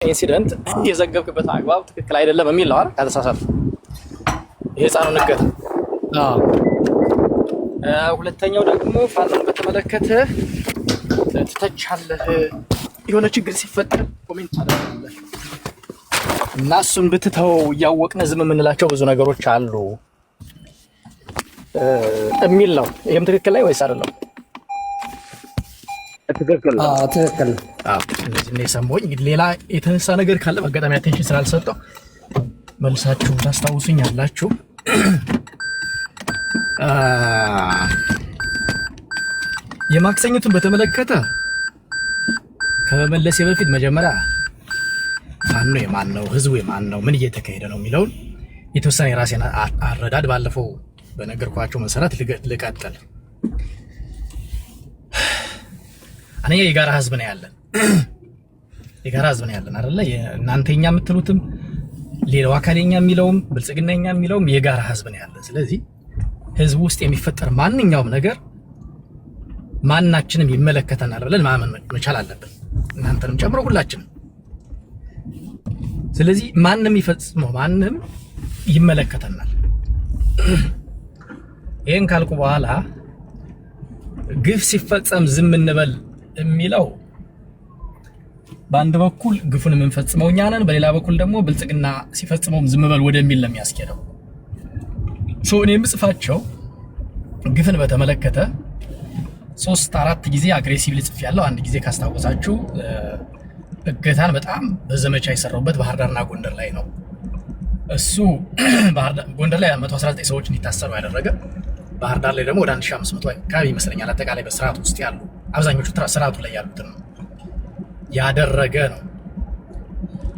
ኢንሲደንት የዘገብክበት አግባብ ትክክል አይደለም የሚል ነው አይደል? ከተሳሳተ የህፃኑን እገታ። ሁለተኛው ደግሞ ፋኖን በተመለከተ ትተቻለህ፣ የሆነ ችግር ሲፈጠር ኮሜንት ታደርጋለህ እና እሱን ብትተው እያወቅን ዝም የምንላቸው ብዙ ነገሮች አሉ የሚል ነው። ይሄም ትክክል ላይ ወይስ አይደለም? ትክክል ነው። ትክክል ነው። እንደዚህ ነው የሰማሁኝ። እንግዲህ ሌላ የተነሳ ነገር ካለ በአጋጣሚ አቴንሽን ስላልሰጠው መልሳችሁ ታስታውሱኝ አላችሁ። የማክሰኝቱን በተመለከተ ከመመለሴ በፊት መጀመሪያ ፋኖ የማን ነው፣ ህዝቡ የማን ነው፣ ምን እየተካሄደ ነው የሚለውን የተወሰነ የራሴን አረዳድ ባለፈው በነገርኳቸው መሰረት ልቀጥል። አንኛ የጋራ ህዝብ ነው ያለን፣ የጋራ ህዝብ ነው ያለን አይደለ? እናንተኛ የምትሉትም ሌላው አካለኛ የሚለውም ብልጽግናኛ የሚለውም የጋራ ህዝብ ነው ያለን። ስለዚህ ህዝብ ውስጥ የሚፈጠር ማንኛውም ነገር ማናችንም ይመለከተናል ብለን ማመን መቻል አለብን፣ እናንተንም ጨምሮ ሁላችንም። ስለዚህ ማንም ይፈጽመው ማንም ይመለከተናል። ይሄን ካልኩ በኋላ ግፍ ሲፈጸም ዝም እንበል የሚለው በአንድ በኩል ግፉን የምንፈጽመው እኛ ነን፣ በሌላ በኩል ደግሞ ብልጽግና ሲፈጽመው ዝም በል ወደሚል ነው የሚያስኬደው። እኔ የምጽፋቸው ግፍን በተመለከተ 3-4 ጊዜ አግሬሲቭሊ ጽፌያለሁ። አንድ ጊዜ ካስታወሳችሁ እገታን በጣም በዘመቻ የሰራሁበት ባህር ዳርና ጎንደር ላይ ነው። እሱ ጎንደር ላይ 119 ሰዎች እንዲታሰሩ ያደረገ፣ ባህር ዳር ላይ ደግሞ ወደ 1500 አካባቢ ይመስለኛል አጠቃላይ በስርዓቱ ውስጥ ያሉ አብዛኞቹ ስርዓቱ ላይ ያሉትን ነው ያደረገ ነው።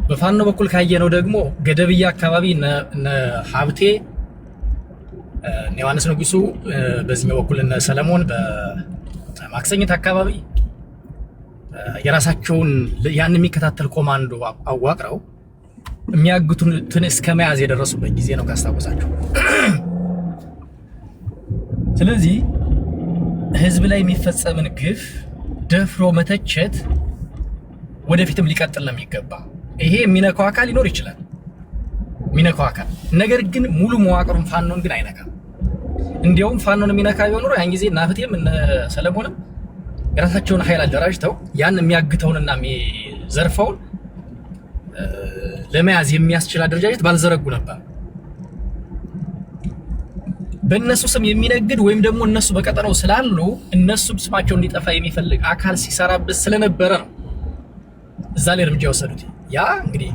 በፋኖ በኩል ካየነው ደግሞ ገደብያ አካባቢ እነ ሀብቴ እነ ዮሐንስ ንጉሱ፣ በዚህኛው በኩል እነ ሰለሞን በማክሰኝት አካባቢ የራሳቸውን ያን የሚከታተል ኮማንዶ አዋቅረው የሚያግቱትን እስከ መያዝ የደረሱበት ጊዜ ነው ካስታወሳችሁ። ስለዚህ ህዝብ ላይ የሚፈጸምን ግፍ ደፍሮ መተቸት ወደፊትም ሊቀጥል ነው የሚገባ። ይሄ የሚነካው አካል ሊኖር ይችላል፣ የሚነካው አካል ነገር ግን ሙሉ መዋቅሩን ፋኖን ግን አይነካም። እንዲያውም ፋኖን የሚነካ ቢሆን ኖሮ ያን ጊዜ እነ ሀብቴም እነ ሰለሞንም የራሳቸውን ኃይል አደራጅተው ያን የሚያግተውንና የሚዘርፈውን ለመያዝ የሚያስችል አደረጃጀት ባልዘረጉ ነበር። በእነሱ ስም የሚነግድ ወይም ደግሞ እነሱ በቀጠናው ስላሉ እነሱ ስማቸው እንዲጠፋ የሚፈልግ አካል ሲሰራበት ስለነበረ ነው እዛ ላይ እርምጃ የወሰዱት። ያ እንግዲህ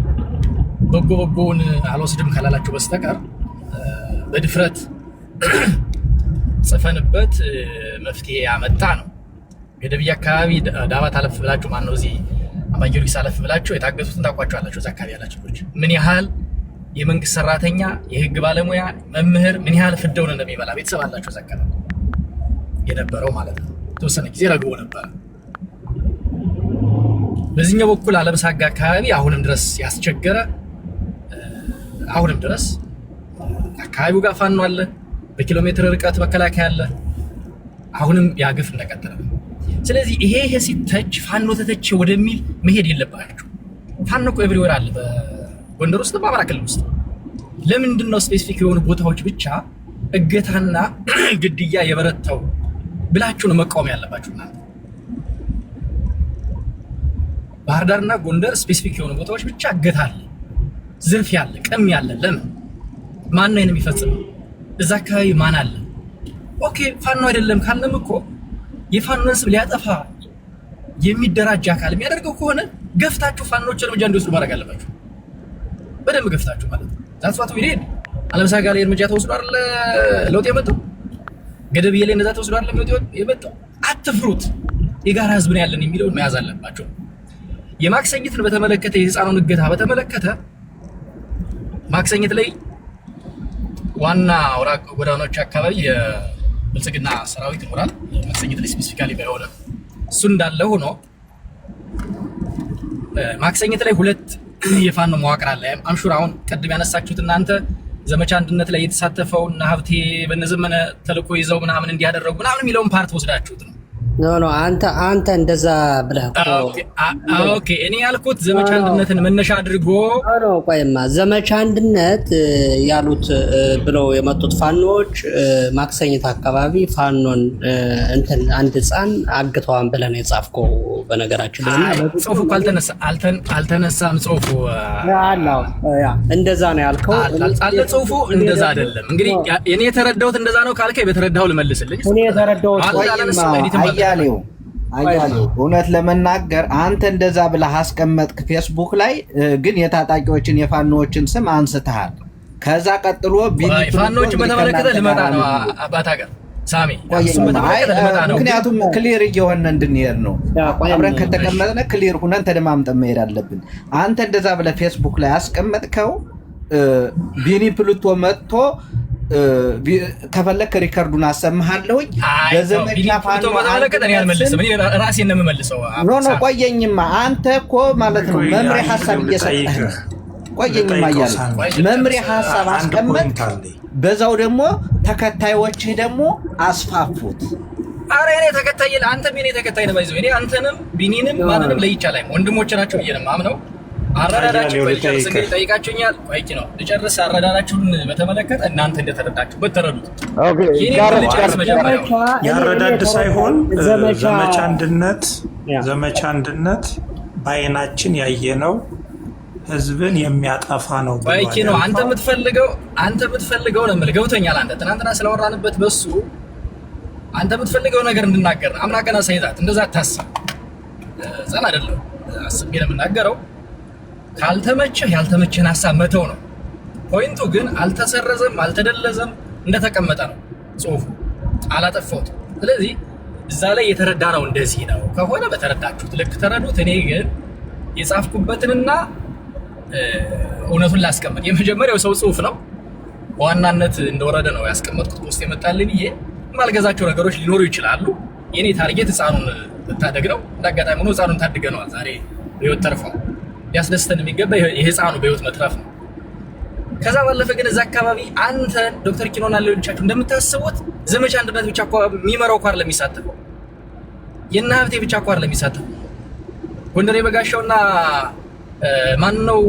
በጎውን አልወስድም ካላላቸው በስተቀር በድፍረት ጽፈንበት መፍትሄ ያመጣ ነው። ገደብያ አካባቢ ዳባት አለፍ ብላችሁ ማነው እዚህ አምባ ጊዮርጊስ አለፍ ብላችሁ የታገቱትን ታውቋቸዋላችሁ። እዛ አካባቢ ያላችሁ ልጆች ምን ያህል የመንግስት ሰራተኛ፣ የህግ ባለሙያ፣ መምህር ምን ያህል ፍደውን እንደሚበላ ቤተሰብ አላችሁ እዛ አካባቢ የነበረው ማለት ነው። የተወሰነ ጊዜ ረግቦ ነበር። በዚህኛው በኩል አለምሳጋ አካባቢ አሁንም ድረስ ያስቸገረ፣ አሁንም ድረስ አካባቢው ጋር ፋኖ አለ፣ በኪሎ ሜትር ርቀት መከላከያ አለ። አሁንም ያግፍ እንደቀጠለ ነው። ስለዚህ ይሄ ሲተች ፋኖ ተተች ወደሚል መሄድ የለባችሁ። ፋኖ እኮ ኤቭሪዌር አለ፣ በጎንደር ውስጥ በአማራ ክልል ውስጥ። ለምንድን ነው ስፔሲፊክ የሆኑ ቦታዎች ብቻ እገታና ግድያ የበረታው ብላችሁ ነው መቃወም ያለባችሁ እናንተ? ባህር ዳርና ጎንደር ስፔሲፊክ የሆኑ ቦታዎች ብቻ እገታ አለ፣ ዝርፊያ አለ፣ ቅሚያ አለ። ለምን? ማን ነው የሚፈጽመው? እዛ አካባቢ ማን አለ? ኦኬ ፋኖ አይደለም ካልንም እኮ የፋኖን ስም ሊያጠፋ የሚደራጅ አካል የሚያደርገው ከሆነ ገፍታችሁ ፋኖች እርምጃ እንዲወስዱ ማድረግ አለባችሁ። በደንብ ገፍታችሁ ማለት ነው። ዛትዋት ዊሬድ አለምሳጋ ላይ እርምጃ ተወስዶ አይደል ለውጥ የመጣው? ገደብዬ ላይ እንደዛ ተወስዶ አይደል ለውጥ የመጣው? አትፍሩት። የጋራ ህዝብ ነው ያለን የሚለውን መያዝ አለባችሁ። የማክሰኝትን በተመለከተ የህፃኑን እገታ በተመለከተ ማክሰኝት ላይ ዋና አውራ ጎዳናዎች አካባቢ የብልጽግና ሰራዊት ይኖራል። ማክሰኝት ላይ ስፔሲፊካሊ ባይሆንም እሱ እንዳለ ሆኖ ማክሰኝት ላይ ሁለት የፋኖ መዋቅር አለ። አምሹር አሁን ቀድም ያነሳችሁት እናንተ ዘመቻ አንድነት ላይ የተሳተፈው እና ሀብቴ በነዘመነ ተልኮ ይዘው ምናምን እንዲያደረጉ ምናምን የሚለውን ፓርት ወስዳችሁት ነው። ኖ አንተ እንደዛ ብለህ ኦኬ እኔ ያልኩት ዘመቻ አንድነትን መነሻ አድርጎ ቆይማ ዘመቻ አንድነት ያሉት ብለው የመጡት ፋኖች ማክሰኝት አካባቢ ፋኖን እንትን አንድ ህፃን አግተዋን ብለህ ነው የጻፍከው። በነገራችን ላይ ጽሁፉ አልተነሳም። ጽሁፉ እንደዛ ነው ያልከው አለ። ጽሁፉ እንደዛ አይደለም። እንግዲህ እኔ የተረዳሁት እንደዛ ነው ካልከኝ በተረዳው ልመልስልኝ። እኔ የተረዳሁት አያሌው እውነት ለመናገር አንተ እንደዛ ብለህ አስቀመጥክ ፌስቡክ ላይ፣ ግን የታጣቂዎችን የፋኖዎችን ስም አንስተሃል። ከዛ ቀጥሎ ፋኖዎችን በተመለከተ ልመጣ ነው አባት ሀገር ሳሚ፣ ምክንያቱም ክሊር እየሆነ እንድንሄድ ነው። አብረን ከተቀመጥነ ክሊር ሁነን ተደማምጠን መሄድ አለብን። አንተ እንደዛ ብለህ ፌስቡክ ላይ አስቀመጥከው ቢኒ ፕሉቶ መጥቶ ከፈለክ ሪከርዱን አሰማሃለሁኝ። በዘመቻ ፋኖ ራሴን ነው የምመልሰው። ኖ ቆየኝማ፣ አንተ እኮ ማለት ነው መምሪያ ሐሳብ እየሰጠህ ነው። ቆየኝማ እያለ መምሪያ ሐሳብ አስቀመጥ፣ በዛው ደግሞ ተከታዮችህ ደግሞ አስፋፉት። አረ እኔ ተከታይ አንተም የኔ ተከታይ ነው። ባይዘው እኔ አንተንም ቢኒንም ማንንም ለይቻለሁ። ወንድሞች ናቸው ብዬ ነው የማምነው። አረዳዳችሁ በልጨርስ እንግዲህ ጠይቃችሁኛል። ቆይቂ ነው ልጨርስ። አረዳዳችሁን በተመለከተ እናንተ እንደተረዳችሁበት ተረዱት። ያረዳድ ሳይሆን ዘመቻ አንድነት በአይናችን ያየነው ህዝብን የሚያጠፋ ነው። ቆይቂ ነው አንተ የምትፈልገው ነው የምልህ። ገብቶኛል። አንተ ትናንትና ስለወራንበት በሱ አንተ የምትፈልገው ነገር እንድናገር ነው። አምና ቀና ሳይዛት እንደዛ አታስብ። ዘና አይደለም አስቤ ነው የምናገረው። ካልተመቸህ ያልተመቸህን ሀሳብ መተው ነው ፖይንቱ። ግን አልተሰረዘም አልተደለዘም፣ እንደተቀመጠ ነው ጽሁፉ። አላጠፋሁትም። ስለዚህ እዛ ላይ የተረዳ ነው እንደዚህ ነው ከሆነ በተረዳችሁት ልክ ተረዱት። እኔ ግን የጻፍኩበትንና እውነቱን ላስቀምጥ። የመጀመሪያው ሰው ጽሁፍ ነው በዋናነት እንደወረደ ነው ያስቀመጥኩት። ፖስት የመጣልኝ ይሄ የማልገዛቸው ነገሮች ሊኖሩ ይችላሉ። የኔ ታርጌት ህፃኑን ልታደግ ነው። እንዳጋጣሚ ሆኖ ህፃኑን ታድገነዋል። ዛሬ በህይወት ተርፏል። ሊያስደስተን የሚገባ የህፃኑ በህይወት መትረፍ ነው። ከዛ ባለፈ ግን እዛ አካባቢ አንተ ዶክተር ኪኖና ሌሎቻችሁ እንደምታስቡት ዘመቻ አንድነት ብቻ እኮ የሚመራው እኮ አይደለም የሚሳተፈው። የእነ ሀብቴ ብቻ እኮ አይደለም የሚሳተፈው። ጎንደር የበጋሻውና ማንነው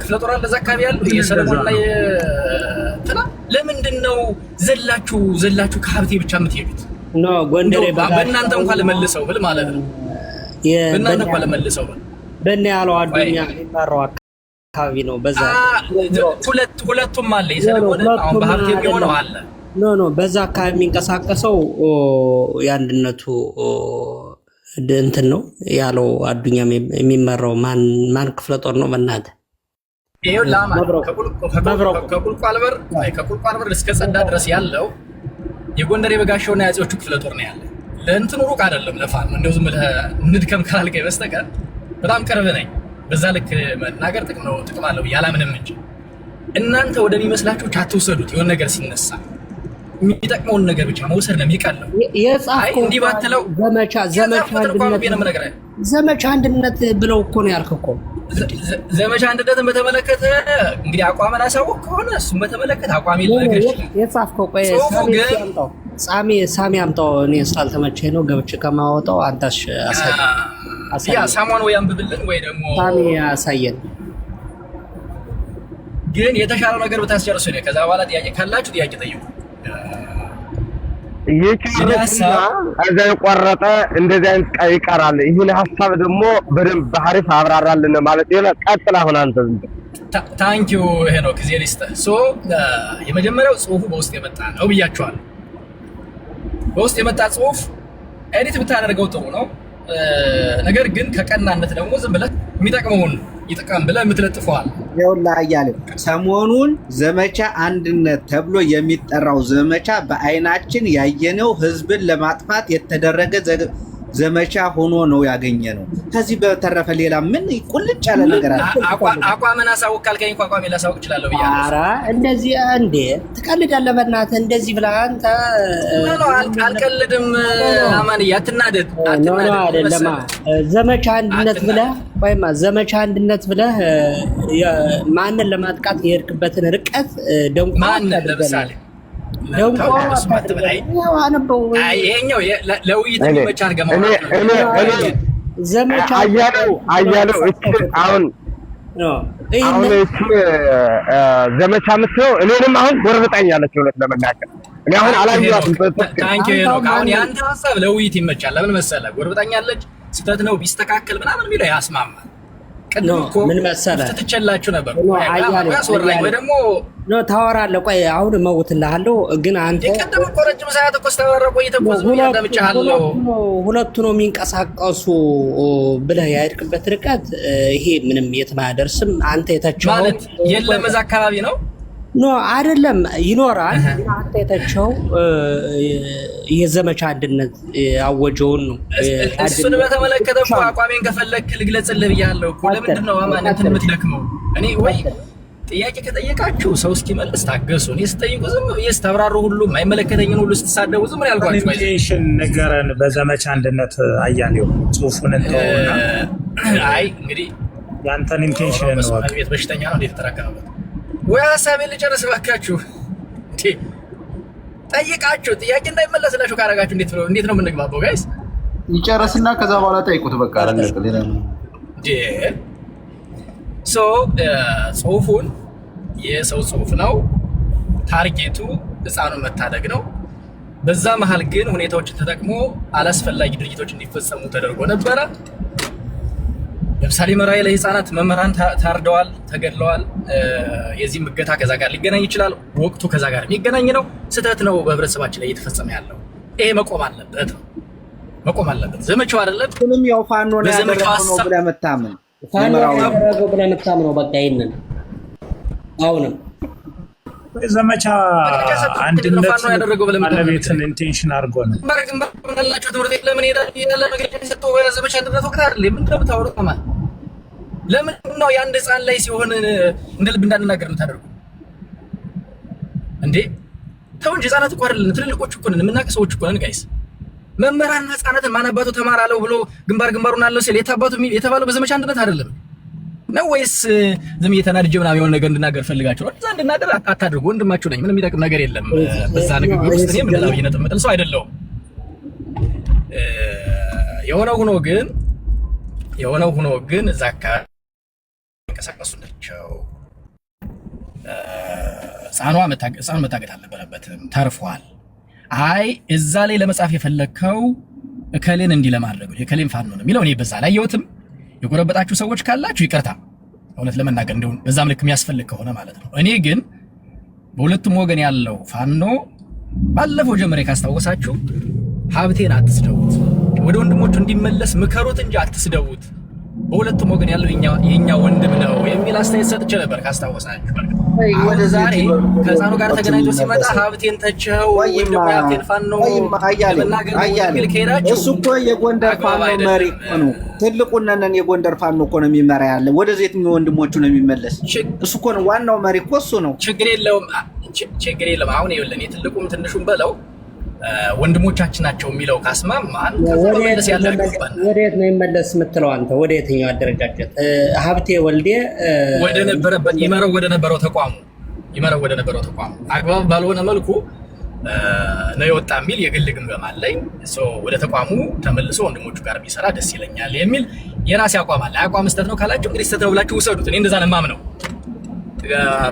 ክፍለ ጦር አለ እዛ አካባቢ ያለው የሰለሞንና የትና ለምንድን ነው ዘላችሁ ከሀብቴ ብቻ የምትሄዱት? ኖ ጎንደር የበጋሻው በእናንተ እንኳን ለመልሰው ብል ማለት ነው። በእናንተ እንኳን ለመልሰው ብል በእኔ ያለው አዱኛ የሚመራው አካባቢ ነው። በዛ ሁለቱም አለ። የሰለሞን አሁን በሀብቴ የሚሆነው አለ። ኖ በዛ አካባቢ የሚንቀሳቀሰው የአንድነቱ እንትን ነው ያለው አዱኛ የሚመራው ማን ክፍለ ጦር ነው? በእናትህ ይሄው ላማ ከቁልቋል በር እስከ ጸዳ ድረስ ያለው የጎንደር የበጋሻውና የአፄዎቹ ክፍለ ጦር ነው ያለ። ለእንትኑ ሩቅ አይደለም። ለፋን እንደው ዝም ብለህ እንድከም ካልከኝ በስተቀር በጣም ቅርብ ነኝ። በዛ ልክ መናገር ጥቅም አለው ያላምንም እንጂ እናንተ ወደሚመስላችሁ አትውሰዱት። የሆነ ነገር ሲነሳ የሚጠቅመውን ነገር ብቻ መውሰድ ነው የሚቀለው። እንዲህ ባትለው ዘመቻ አንድነት ብለው እኮ ነው ያልከው እኮ። ዘመቻ አንድነትን በተመለከተ እንግዲህ አቋምን አሳውቅ ከሆነ እሱም በተመለከተ አቋሚ ልነግር ይችላል። የጻፍከው ቆይ ሳሚ አምጣው። እኔ ስላልተመቸኝ ነው ገብቼ ከማወጣው አንተሽ ያ ሳሟን ወይ አንብብልን ወይ ደግሞ ሳሚ ያሳየን። ግን የተሻለው ነገር ብታስጨርሱ ነው። ከዛ በኋላ ጥያቄ ካላችሁ ጥያቄ ጠይቁ። ይሄ እዛ የቆረጠ እንደዚህ አይነት ቀይ ይቀራል። ይሄን ሐሳብ ደግሞ በደንብ በአሪፍ አብራራልን ማለት ነው። ቀጥል አሁን አንተ ታንኪዩ ሄኖክ ዚሪስተ የመጀመሪያው ጽሁፉ በውስጥ የመጣ ነው ብያችኋል። በውስጥ የመጣ ጽሁፍ ኤዲት ብታደርገው ጥሩ ነው። ነገር ግን ከቀናነት ደግሞ ዝም ብለህ የሚጠቅመውን ይጥቀም ብለህ የምትለጥፈዋል። ይኸውልህ አያሌው ሰሞኑን ዘመቻ አንድነት ተብሎ የሚጠራው ዘመቻ በአይናችን ያየነው ህዝብን ለማጥፋት የተደረገ ዘመቻ ሆኖ ነው ያገኘነው። ከዚህ በተረፈ ሌላ ምን ቁልጭ ያለ ነገር አለ? አቋምን አሳውቅ ካልከኝ እንኳን አቋሜን ላሳውቅ እችላለሁ ብያለሁ። ኧረ እንደዚህ እንዴ ትቀልዳለህ? በእናትህ እንደዚህ ብለህ አንተ አልቀልድም። አማንዬ አትናደድ። አይደለማ ዘመቻ አንድነት ብለህ ወይማ ዘመቻ አንድነት ብለህ ማንን ለማጥቃት የሄድክበትን ርቀት ደንቆ ማንን ለምሳሌ ይሄኛው ለውይይት የሚመቻ አድርገህ ዘመቻ አያለው አሁን ዘመቻ ምትለው እኔንም አሁን ጎረብጣኛለች እውነት ለመናገር እኔ አሁን አላየኋትም። አሁን የአንተ ሀሳብ ለውይይት ይመቻል። ለምን መሰለህ? ጎረብጣኛለች ስህተት ነው ቢስተካከል ምናምን የሚለው ያስማማል። ምን መሰለህ ትችላችሁ ነበር ወይ ደግሞ ታወራለህ። ቆይ አሁን እመውትልሃለሁ ግን አንተ የቀደም እኮ ረጅም ሰዓት እኮ ስተወራ ቆይተህ እኮ ዝም ብለህ አዳምጬሃለሁ። ሁለቱ ነው የሚንቀሳቀሱ ብለህ ያሄድክበት ርቀት ይሄ ምንም የትም አያደርስም። አንተ የተቸው ማለት የለም እዛ አካባቢ ነው አይደለም ይኖራል። አንተ የተቸው የዘመቻ አንድነት ያወጀውን ነው። እሱን በተመለከተ እኮ አቋሜን ከፈለክ ልግለጽልህ ብያለሁ እኮ። ለምንድን ነው አማንነትን የምትደክመው? እኔ ወይ ጥያቄ ከጠየቃችሁ ሰው እስኪመልስ ታገሱ። እኔ ስጠይቁ ዝም ብዬ ስታብራሩ ሁሉ የማይመለከተኝ ሁሉ ስትሳደቡ ዝም ብዬ ያልኳችሁ ኢንቴንሽን ንገረን። በዘመቻ አንድነት አያሌው ጽሁፉን እንተውና አይ እንግዲህ ያንተን ኢንቴንሽን ነው። ቤት በሽተኛ ነው እንዴት ተራከመበት ወይ ሐሳቤን ልጨርስ እባካችሁ። ጠይቃችሁ ጥያቄ እንዳይመለስላችሁ ካረጋችሁ እንዴት ነው የምንግባባው? ጋይስ ይጨርስና ከዛ በኋላ ጠይቁት። በቃ አረጋግጥ ሌላ ነው ጽሁፉን የሰው ጽሁፍ ነው። ታርጌቱ ህፃኑን መታደግ ነው። በዛ መሀል ግን ሁኔታዎችን ተጠቅሞ አላስፈላጊ ድርጊቶች እንዲፈጸሙ ተደርጎ ነበረ። ለምሳሌ መራይ ላይ ህፃናት መምህራን ታርደዋል፣ ተገድለዋል። የዚህ እገታ ከዛ ጋር ሊገናኝ ይችላል። ወቅቱ ከዛ ጋር የሚገናኝ ነው። ስህተት ነው በህብረተሰባችን ላይ እየተፈጸመ ያለው። ይሄ መቆም አለበት ነው መቆም አለበት። ዘመቻው አይደለም ሁሉም ያው ፋኖ ነው ያደረገው ነው ብለህ መታመን ፋኖ ያደረገው ብለህ መታመን ነው። በቃ ይሄንን አሁንም ዘመቻ አንድነት ባለቤትን ኢንቴንሽን አድርጎ ነው በረግንባላችሁ ትምህርት ቤት ለምን ሄዳል ያለ መግለጫ የሰጠው ዘመቻ አንድነት ወቅት አይደል? ምን እንደምታወሩት ማለት ለምን ነው የአንድ ህፃን ላይ ሲሆን እንደ ልብ እንዳንናገር የምታደርጉ እንዴ? ተው እንጂ ህፃናት እኮ አይደለም ትልልቆች እኮ ነን፣ የምናውቅ ሰዎች እኮ ነን ጋይስ። መምህራን ህፃናትን ማን አባቱ ተማራለው ብሎ ግንባሩን አለው ሲል የታባቱ የተባለው በዘመቻ አንድነት አይደለም ነው ወይስ ዝም እየተናድጄ ምናምን የሆነ ነገር እንድናገር ፈልጋችሁ ነው? እዛ እንድናገር አታድርጉ። ወንድማችሁ ነኝ፣ ምንም የሚጠቅም ነገር የለም በዛ ንግግር ውስጥ። እኔ ምን ላው እየነጠመጠል ሰው አይደለሁም። የሆነው ሆኖ ግን እዛ አካባቢ እንቀሳቀሱ ናቸው። ህፃኑ መታገት አልነበረበትም፣ ተርፏል። አይ እዛ ላይ ለመጻፍ የፈለግከው እከሌን እንዲህ ለማድረግ ነው የከሌን ፋኖ ነው የሚለው እኔ በዛ ላይ የውትም የጎረበጣችሁ ሰዎች ካላችሁ ይቅርታ፣ እውነት ለመናገር እንደው በዛም ልክ የሚያስፈልግ ከሆነ ማለት ነው። እኔ ግን በሁለቱም ወገን ያለው ፋኖ ባለፈው ጀምሬ ካስታወሳችሁ ሀብቴን አትስደውት፣ ወደ ወንድሞቹ እንዲመለስ ምከሩት እንጂ አትስደውት፣ በሁለቱም ወገን ያለው የኛ ወንድም ነው የሚል አስተያየት ሰጥቼ ነበር ካስታወሳችሁ። ወደ ዛሬ ከህፃኑ ጋር ተገናኝቶ ሲመጣ ሀብቴን ተቸው ወይም ደግሞ ሀብቴን ፋኖ ለመናገር የሚል ከሄዳችሁ እሱ እኮ የጎንደር ፋኖ መሪ ነው። ትልቁን ነን የጎንደር ፋኖ እኮ ነው የሚመራ ያለ። ወደ ዜት ወንድሞቹ ነው የሚመለስ እሱ እኮ ነው ዋናው መሪ እኮ እሱ ነው። ችግር የለውም። አሁን ይኸውልህ እኔ ትልቁም ትንሹም በለው ወንድሞቻችን ናቸው የሚለው ካስማማን ከመለስ ያለ ወዴት ነው ይመለስ የምትለው አንተ? ወደ የትኛው አደረጃጀት? ሀብቴ ወልዴ ወደ ነበረበት ይመረው ወደ ነበረው ተቋሙ አግባብ ባልሆነ መልኩ ነው የወጣ የሚል የግል ግምገማ አለኝ። ወደ ተቋሙ ተመልሶ ወንድሞቹ ጋር ቢሰራ ደስ ይለኛል የሚል የራሴ አቋም አለ። አቋም ስህተት ነው ካላችሁ እንግዲህ ስህተት ነው ብላችሁ ውሰዱት። እኔ እንደዛ ነው የማምነው።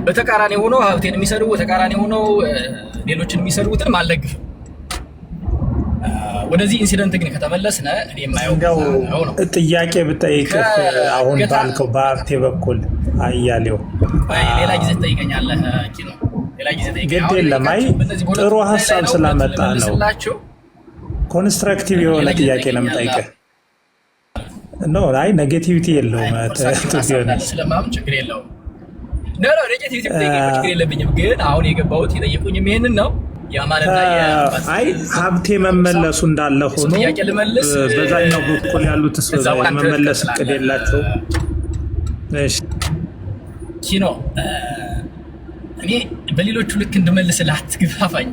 በተቃራኒ ሆኖ ሀብቴን የሚሰድቡ በተቃራኒ ሆኖ ሌሎችን የሚሰድቡትንም አልደግፍም። ወደዚህ ኢንሲደንት ግን ከተመለስነ እኔ የማየው ነው። ጥያቄ ብጠይቅህ አሁን ባልከው በሀብቴ በኩል አያሌው ሌላ ጊዜ ትጠይቀኛለህ። ኪኖ ሌላ ጊዜ ጠይቀኛለህ። ግድ የለም። አይ ጥሩ ሀሳብ ስላመጣ ነው። ኮንስትራክቲቭ የሆነ ጥያቄ ነው የምጠይቅህ። ኖ አይ ኔጌቲቪቲ የለውም። ስለማም ችግር የለውም። ኔጌቲቪቲ ችግር የለብኝም። ግን አሁን የገባሁት የጠየቁኝም ይሄንን ነው። አይ ሀብቴ መመለሱ እንዳለ ሆኖ በዛኛው በኩል ያሉት መመለስ እቅድ የላቸው። ኪኖ እኔ በሌሎቹ ልክ እንድመልስልህ አትግፋፋኝ።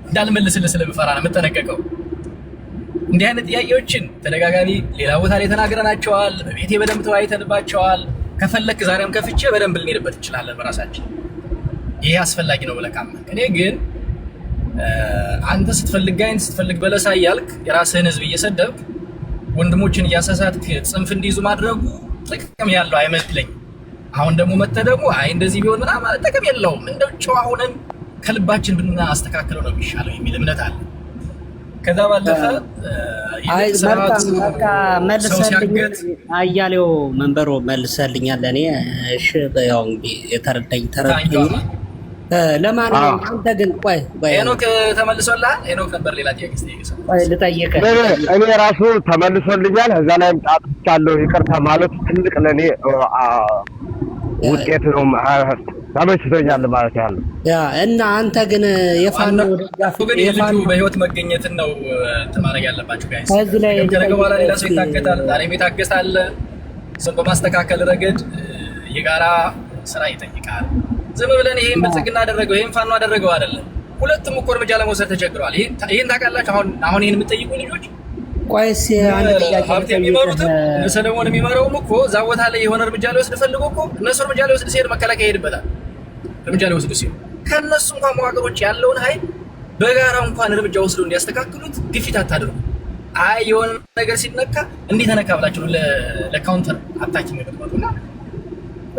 እንዳልመልስልህ ስለምፈራ ነው የምጠነቀቀው። እንዲህ አይነት ጥያቄዎችን ተደጋጋሚ ሌላ ቦታ ላይ ተናግረናቸዋል። በቤቴ በደንብ ተወያይተንባቸዋል። ከፈለክ ዛሬም ከፍቼ በደንብ ልንሄድበት እንችላለን በራሳችን። ይሄ አስፈላጊ ነው ብለህ ካመንክ። እኔ ግን አንተ ስትፈልግ ጋይን ስትፈልግ በለሳ እያልክ የራስህን ህዝብ እየሰደብክ ወንድሞችን እያሳሳትክ ጽንፍ እንዲይዙ ማድረጉ ጥቅም ያለው አይመስለኝም። አሁን ደግሞ መተህ ደግሞ አይ እንደዚህ ቢሆን ምናምን ማለት ጥቅም የለውም። እንደው ጨዋ ሆነን ከልባችን ብናስተካክለው ነው የሚሻለው የሚል እምነት አለ። ከዛ ባለፈ አያሌው መንበሮ መልሰልኛል። እኔ እሺ ያው እንግዲህ የተረዳኝ ለማንኛውም አንተ ግን ቆይ ሄኖክ ተመልሶልሃል? ሄኖክ ነበር ሌላ ጥያቄ ልጠይቅህ። እኔ ራሱ ተመልሶልኛል። እዛ ላይም ጣጥቻለሁ። ይቅርታ ማለት ትልቅ ለእኔ ውጤት ነው። ተመችቶኛል ማለት ያለው እና አንተ ግን የፋኖ ደጋፊ በህይወት መገኘትን ነው ማድረግ ያለባቸው ጋይስ። ከነገ በኋላ ሌላ ሰው ይታገታል። ዛሬም የታገሰ አለ። ሰው በማስተካከል ረገድ የጋራ ስራ ይጠይቃል። ዝም ብለን ይሄን ብልጽግና አደረገው ይሄን ፋኖ አደረገው አይደለም። ሁለቱም እኮ እርምጃ ለመውሰድ ተቸግረዋል። ይሄን ታውቃላችሁ። አሁን ይሄን የምትጠይቁ ልጆች ቆይስ አንድ ጥያቄ ሀብት የሚመሩትም ሰለሞን የሚመራውም እኮ እዛ ቦታ ላይ የሆነ እርምጃ ሊወስድ ፈልጎ እኮ እነሱ እርምጃ ሊወስድ ሲሄድ መከላከያ ይሄድበታል። እርምጃ ሊወስዱ ሲሆን ከእነሱ እንኳን መዋቅሮች ያለውን ኃይል በጋራ እንኳን እርምጃ ወስዶ እንዲያስተካክሉት ግፊት አታድርጉ። አይ የሆነ ነገር ሲነካ እንዲህ ተነካ ብላችሁ ለካውንተር አታኪ ነገር ማለትና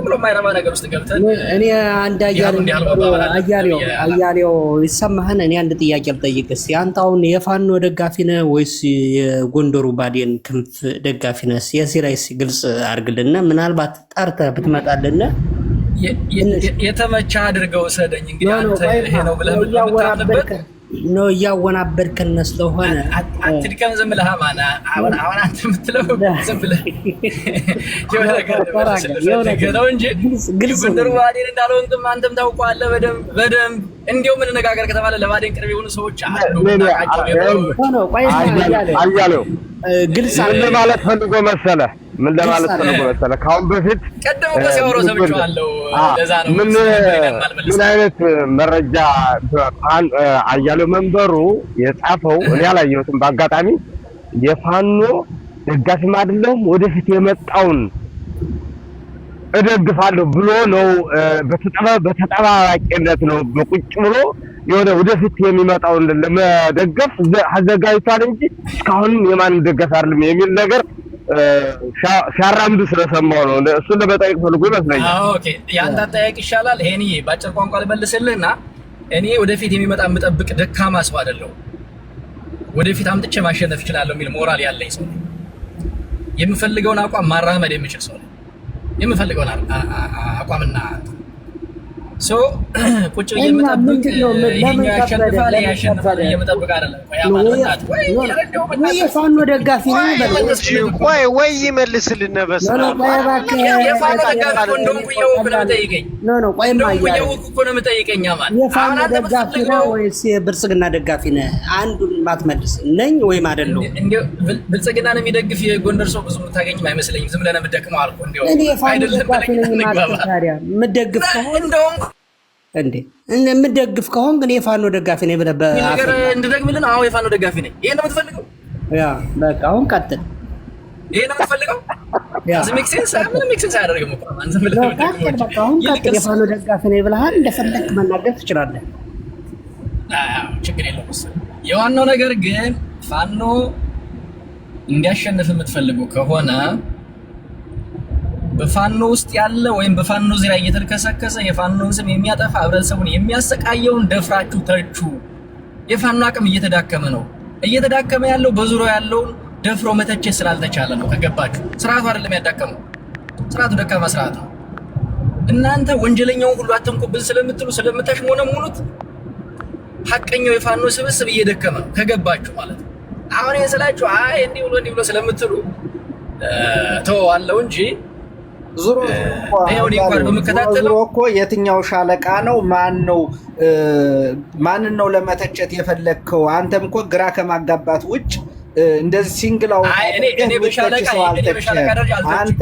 ብሎ ማይረባ ነገር ውስጥ ገብተን እኔ አንድ አያሌው ይሰማህን? እኔ አንድ ጥያቄ ልጠይቅህ እስኪ። አንተ አሁን የፋኖ ደጋፊ ነህ ወይስ የጎንደሩ ባዴን ክንፍ ደጋፊ ነህ? የዚህ ላይ ግልጽ አድርግልና ምናልባት ጠርተህ ብትመጣልና የተመቻ አድርገው ሰደኝ። እንግዲህ አንተ ይሄ ነው ብለህ የምታምንበት ነው እያወናበድከን ስለሆነ አትድከም። ዝም ብለህ አሁን አንተ የምትለው ዝም ብለህ የሆነ ነገር ነው እንጂ ጎንደር ባዴን እንዳልሆንክም አንተም ታውቀዋለህ በደንብ። እንዲያው ምን እንነጋገር ከተባለ ለባዴን ቅርብ የሆኑ ሰዎች አሉ። አያሌው ግልጽ ለማለት ፈልጎ መሰለህ ምን ለማለት ፈልጎ መሰለህ? ካሁን በፊት ቀደም እኮ ሲያወራው ሰምቼዋለሁ። ለዛ ነው ምን አይነት መረጃ አያሌው መንበሩ የጻፈው እኔ አላየሁትም። በአጋጣሚ የፋኖ ደጋፊም አይደለሁም ወደፊት የመጣውን እደግፋለሁ ብሎ ነው። በተጠባባቂነት ነው በቁጭ ብሎ የሆነ ወደፊት የሚመጣውን ለመደገፍ አዘጋጅቷል እንጂ እስካሁንም የማን ደጋፊ አይደለም የሚል ነገር ሲያራምዱ ስለሰማው ነው። እሱን ለመጠየቅ ፈልጎ ይመስለኛል። ኦኬ ያንተ አጠያየቅ ይሻላል። ይሄን ባጭር ቋንቋ ልመልስልህና እኔ ወደፊት የሚመጣ የምጠብቅ ደካማ ሰው አይደለሁም። ወደፊት አምጥቼ ማሸነፍ እችላለሁ የሚል ሞራል ያለኝ ሰው፣ የምፈልገውን አቋም ማራመድ የምችል ሰው፣ የምፈልገውን አቋምና ቁጭ የምጠብቅ ይሄኛው ያሸንፋል የምጠብቅ አይደለም። የፋኖ ደጋፊ ነኝ ቆይ ወይ ይመልስልን በስራ የፋኖ ደጋፊ እንደሆንኩ እያወቅሁ ነው የምጠይቀኝ። እያወቅሁ እኮ ነው የምጠይቀኝ። የፋኖ ደጋፊ ነህ ወይስ የብልጽግና ደጋፊ ነህ? አንዱን ባትመልስ ነኝ ወይም አይደለሁም። ብልጽግና ነው የሚደግፍ የጎንደር ሰው ብዙ የምታገኝም አይመስለኝም። ዝም ብለህ ነው የምትደክመው አልኩህ። እኔ የፋኖ ደጋፊ ነኝ ማለት ታዲያ የምትደግፍ ከሆነ እንዴ የምትደግፍ ከሆነ ግን የፋኖ ደጋፊ ነኝ ብለህ ነገር እንድደግምልን? አዎ የፋኖ ደጋፊ ነኝ። ይሄን ነው የምትፈልገው? ያ በቃ አሁን ቀጥል። ይሄን ነው የምትፈልገው? ሜክ ሴንስ አያደርግም እኮ አንተ ብለህ በቃ አሁን ቀጥል። የፋኖ ደጋፊ ነኝ ብለሃል፣ እንደፈለክ መናገር ትችላለህ። ችግር የለውም። የዋናው ነገር ግን ፋኖ እንዲያሸንፍ የምትፈልገው ከሆነ በፋኖ ውስጥ ያለ ወይም በፋኖ ዙሪያ እየተልከሰከሰ የፋኖን ስም የሚያጠፋ ህብረተሰቡን የሚያሰቃየውን ደፍራችሁ ተቹ። የፋኖ አቅም እየተዳከመ ነው። እየተዳከመ ያለው በዙሪያው ያለውን ደፍሮ መተቸት ስላልተቻለ ነው። ከገባችሁ ስርዓቱ አይደለም ያዳከመው፣ ስርዓቱ ደካማ ስርዓት ነው። እናንተ ወንጀለኛውን ሁሉ አትንኩብን ስለምትሉ ስለምታሽሞነሙኑት ሐቀኛው የፋኖ ስብስብ እየደከመ ነው። ከገባችሁ ማለት ነው። አሁን ይሄን ስላችሁ አይ እንዲህ ብሎ ስለምትሉ ተዋለው እንጂ ዙሮ እኮ የትኛው ሻለቃ ነው ማንን ነው ለመተቸት የፈለግከው? አንተም እኮ ግራ ከማጋባት ውጭ እንደዚህ ሲንግላው አንተ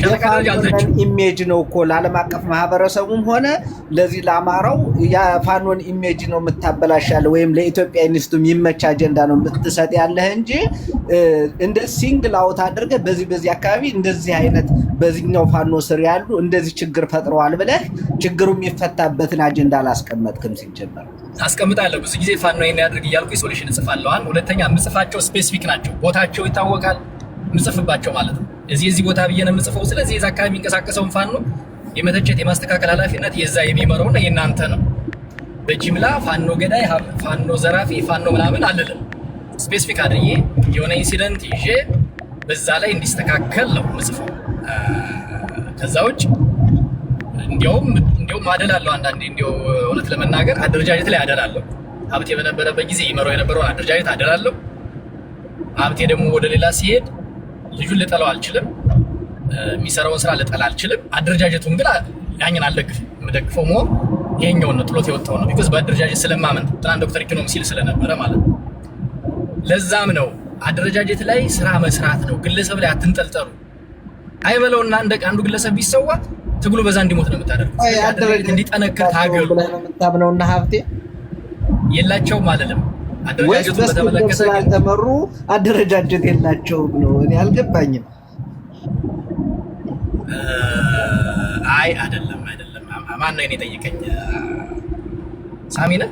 የፋኖን ኢሜጅ ነው እኮ ለዓለም አቀፍ ማህበረሰቡም ሆነ ለዚህ ለአማራው የፋኖን ኢሜጅ ነው የምታበላሻለህ፣ ወይም ለኢትዮጵያ ኢንስቱም ይመች አጀንዳ ነው የምትሰጥ ያለህ እንጂ እንደ ሲንግል አውት አድርገህ በዚህ አካባቢ እንደዚህ አይነት በዚህኛው ፋኖ ስር ያሉ እንደዚህ ችግር ፈጥረዋል ብለህ ችግሩ የሚፈታበትን አጀንዳ አላስቀመጥክም ሲጀመር። አስቀምጣለሁ። ብዙ ጊዜ ፋኖ ይሄን ያድርግ እያልኩ ሶሉሽን እጽፋለሁ። አንድ ሁለተኛ የምጽፋቸው ስፔሲፊክ ናቸው፣ ቦታቸው ይታወቃል፣ የምጽፍባቸው ማለት ነው። እዚህ ቦታ ብዬ ነው የምጽፈው። ስለዚህ የዛ አካባቢ የሚንቀሳቀሰውን ፋኖ የመተቸት የማስተካከል ኃላፊነት የዛ የሚመራውና የእናንተ ነው። በጅምላ ፋኖ ገዳይ፣ ፋኖ ዘራፊ፣ ፋኖ ምናምን አልልም። ስፔሲፊክ አድርጌ የሆነ ኢንሲደንት ይዤ በዛ ላይ እንዲስተካከል ነው የምጽፈው። ከዛ ውጭ እንዲያውም አደላለሁ። አንዳንዴ እንዲያው እውነት ለመናገር አደረጃጀት ላይ አደላለሁ። ሀብቴ በነበረበት ጊዜ ይመራው የነበረውን አደረጃጀት አደላለሁ። ሀብቴ ደግሞ ወደ ሌላ ሲሄድ ልጁን ልጠላው አልችልም፣ የሚሰራውን ስራ ልጠላ አልችልም። አደረጃጀቱን ግን ያኝን አልደግፍም። የምደግፈው ሞ ይሄኛውን ነው፣ ጥሎት የወጣው ነው። ቢኮዝ በአደረጃጀት ስለማመን ትናንት ዶክተር ኢኮኖሚ ሲል ስለነበረ ማለት ነው። ለዛም ነው አደረጃጀት ላይ ስራ መስራት ነው። ግለሰብ ላይ አትንጠልጠሉ። አይበለውና አንዱ ግለሰብ ቢሰዋ ትግሉ በዛ እንዲሞት ነው የምታደርጉት። አደረጃጀት እንዲጠነክር ታገሉ የምታምነውና ሀብቴ የላቸውም አይደለም። አደረጃጀቱን በተመለከተ ስላልተመሩ አደረጃጀት የላቸውም ነው። እኔ አልገባኝም። አይ አይደለም። ማን ነው እኔ ጠይቀኝ? ሳሚነ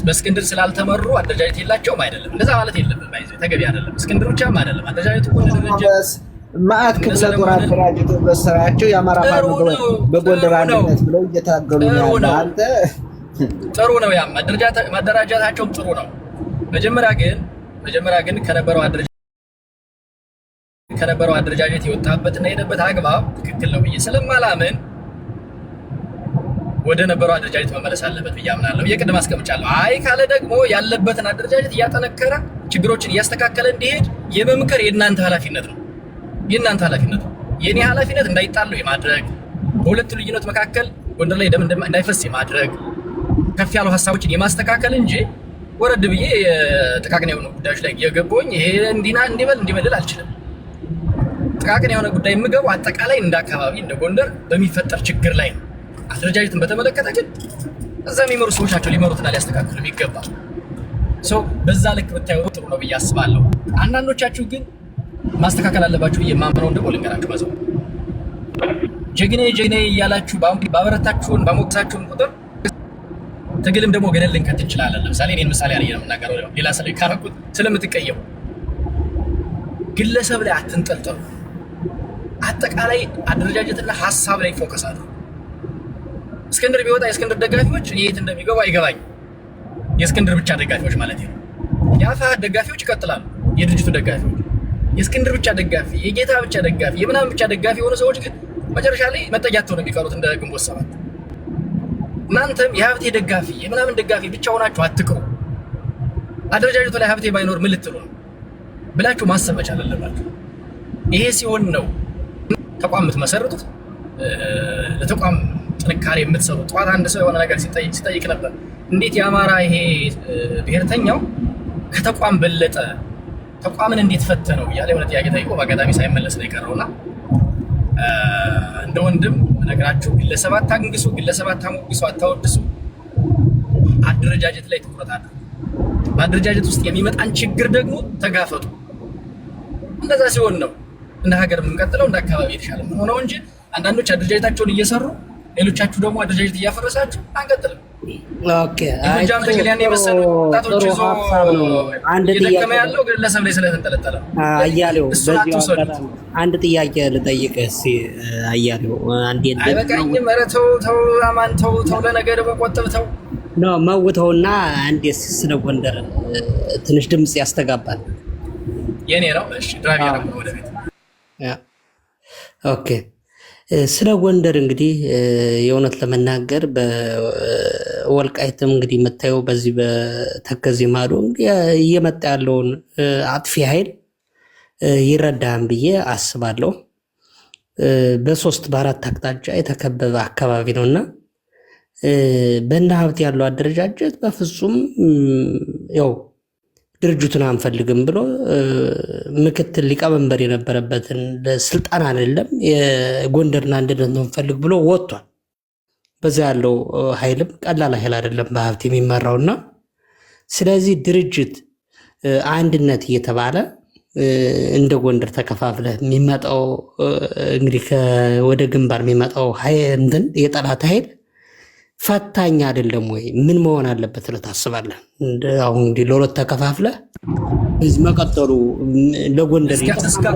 በእስክንድር ስላልተመሩ አደረጃጀት የላቸውም አይደለም። እንደዛ ማለት የለብንም። ተገቢ አይደለም። እስክንድር ብቻም አይደለም። አደረጃጀቱ ማአት ክፍለ ጦር አደራጅቶ በስራቸው የአማራ ፋኖ በጎንደር አንድነት ብለው እየታገሉ ነው። አንተ ጥሩ ነው፣ ያም ማደራጃታቸውም ጥሩ ነው። መጀመሪያ ግን ከነበረው አደረጃጀት የወጣበትና የሄደበት አግባብ ትክክል ነው ብዬ ስለማላምን ወደ ነበረው አደረጃጀት መመለስ አለበት ብዬ አምናለሁ። የቅድም አስቀምጫለሁ። አይ ካለ ደግሞ ያለበትን አደረጃጀት እያጠነከረ ችግሮችን እያስተካከለ እንዲሄድ የመምከር የእናንተ ኃላፊነት ነው። የኔ ኃላፊነት እንዳይጣሉ የማድረግ በሁለቱ ልዩነት መካከል ጎንደር ላይ ደም እንዳይፈስ የማድረግ ከፍ ያሉ ሀሳቦችን የማስተካከል እንጂ ወረድ ብዬ ጥቃቅን የሆኑ ጉዳዮች ላይ የገባኝ ይሄ እንዲበል አልችልም። ጥቃቅን የሆነ ጉዳይ የምገባው አጠቃላይ እንደ አካባቢ እንደ ጎንደር በሚፈጠር ችግር ላይ ነው። አደረጃጀትን በተመለከተ ግን እዛ የሚመሩ ሰዎች ናቸው ሊመሩትና ሊያስተካክሉ ይገባል። በዛ ልክ ብታዩ ጥሩ ነው ብዬ አስባለሁ። አንዳንዶቻችሁ ግን ማስተካከል አለባችሁ ብዬ የማምነውን ደግሞ ልንገራችሁ። በዛው ጀግኔ እያላችሁ ባበረታችሁን ባሞግሳችሁን ቁጥር ትግልም ደግሞ ገደል ልንከት እንችላለን። ለምሳሌ እኔን ምሳሌ አድርጌ ነው የምናገረው። ሌላ ሰው ካረኩት ስለምትቀየሙ ግለሰብ ላይ አትንጠልጠሉ። አጠቃላይ አደረጃጀትና ሀሳብ ላይ ፎከስ አድርጉ። እስክንድር ቢወጣ የእስክንድር ደጋፊዎች የት እንደሚገቡ አይገባኝ። የእስክንድር ብቻ ደጋፊዎች ማለት ነው። የአፋሕድ ደጋፊዎች ይቀጥላሉ። የድርጅቱ ደጋፊዎች የእስክንድር ብቻ ደጋፊ፣ የጌታ ብቻ ደጋፊ፣ የምናምን ብቻ ደጋፊ የሆኑ ሰዎች ግን መጨረሻ ላይ መጠጊያቸው ነው የሚቀሩት እንደ ግንቦት ሰባት። እናንተም የሀብቴ ደጋፊ የምናምን ደጋፊ ብቻ ሆናችሁ አትቅሩ። አደረጃጀቱ ላይ ሀብቴ ባይኖር ምን ልትሉ ነው ብላችሁ ማሰብ መቻል አለባችሁ። ይሄ ሲሆን ነው ተቋም የምትመሰርቱት፣ ለተቋም ጥንካሬ የምትሰሩት። ጠዋት አንድ ሰው የሆነ ነገር ሲጠይቅ ነበር፣ እንዴት የአማራ ይሄ ብሔርተኛው ከተቋም በለጠ፣ ተቋምን እንዴት ፈተነው እያለ የሆነ ጥያቄ ጠይቆ በአጋጣሚ ሳይመለስ ነው የቀረውና እንደ ወንድም ነገራችሁ፣ ግለሰብ አታንግሱ፣ ግለሰብ አታሞግሱ፣ አታወድሱ። አደረጃጀት ላይ ትኩረት አድርጉ። በአደረጃጀት ውስጥ የሚመጣን ችግር ደግሞ ተጋፈጡ። እንደዛ ሲሆን ነው እንደ ሀገር የምንቀጥለው፣ እንደ አካባቢ የተሻለ የምንሆነው እንጂ አንዳንዶች አደረጃጀታቸውን እየሰሩ ሌሎቻችሁ ደግሞ አደረጃጀት እያፈረሳችሁ አንቀጥልም። ኦኬ የጎጃም ትግል ያን የመሰሉ ወጣቶች ይዞ እየደከመ ያለው ግለሰብ ላይ ስለተንጠለጠለ አያሌው፣ አንድ ጥያቄ ልጠይቅህ እስኪ አያሌው። አይበቃኝም? ኧረ ተው አማን ተው፣ ለነገ ደግሞ ቆጥብ ተው ነው መውተውና አንዴ ስለ ጎንደር ትንሽ ድምፅ ያስተጋባል። የኔ ነው። እሺ ድራቪያ ነው ወደ ቤት። ኦኬ ስለ ጎንደር እንግዲህ የእውነት ለመናገር በወልቃይትም እንግዲህ የምታየው በዚህ በተከዜ ማዶ እንግዲህ እየመጣ ያለውን አጥፊ ኃይል ይረዳን ብዬ አስባለሁ። በ3 በ4 አቅጣጫ የተከበበ አካባቢ ነውና በእነ ሀብት ያለው አደረጃጀት በፍጹም ያው ድርጅቱን አንፈልግም ብሎ ምክትል ሊቀመንበር የነበረበትን ስልጣን አይደለም የጎንደርን አንድነት ነው እንፈልግ ብሎ ወጥቷል። በዛ ያለው ኃይልም ቀላል ኃይል አይደለም በሀብት የሚመራውና ስለዚህ ድርጅት አንድነት እየተባለ እንደ ጎንደር ተከፋፍለ የሚመጣው እንግዲህ ወደ ግንባር የሚመጣው ኃይል የጠላት ኃይል ፈታኝ አይደለም ወይ? ምን መሆን አለበት ብለህ ታስባለህ? አሁን እንዲህ ለሁለት ተከፋፍለ እዚህ መቀጠሉ ለጎንደር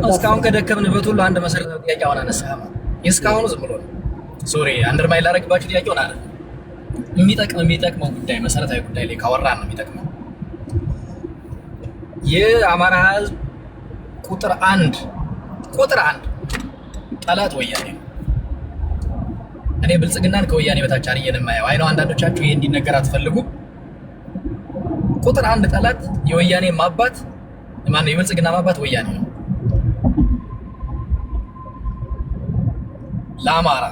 እስካሁን ከደከምንበት ሁሉ አንድ መሰረታዊ ጥያቄ አሁን አነሳህ። እስካሁኑ ዝም ብሎ ሶሪ አንደርማይን ላደርግባችሁ ጥያቄውን አይደል የሚጠቅመው ጉዳይ መሰረታዊ ጉዳይ ላይ ካወራን ነው የሚጠቅመው። የአማራ ህዝብ ቁጥር አንድ ጠላት ወያኔ ነው። እኔ ብልጽግናን ከወያኔ በታች አርየን የማየው አይ ነው። አንዳንዶቻችሁ ይሄ እንዲነገር አትፈልጉም። ቁጥር አንድ ጠላት የወያኔ ማባት ማነው? የብልጽግና ማባት ወያኔ ነው። ለአማራ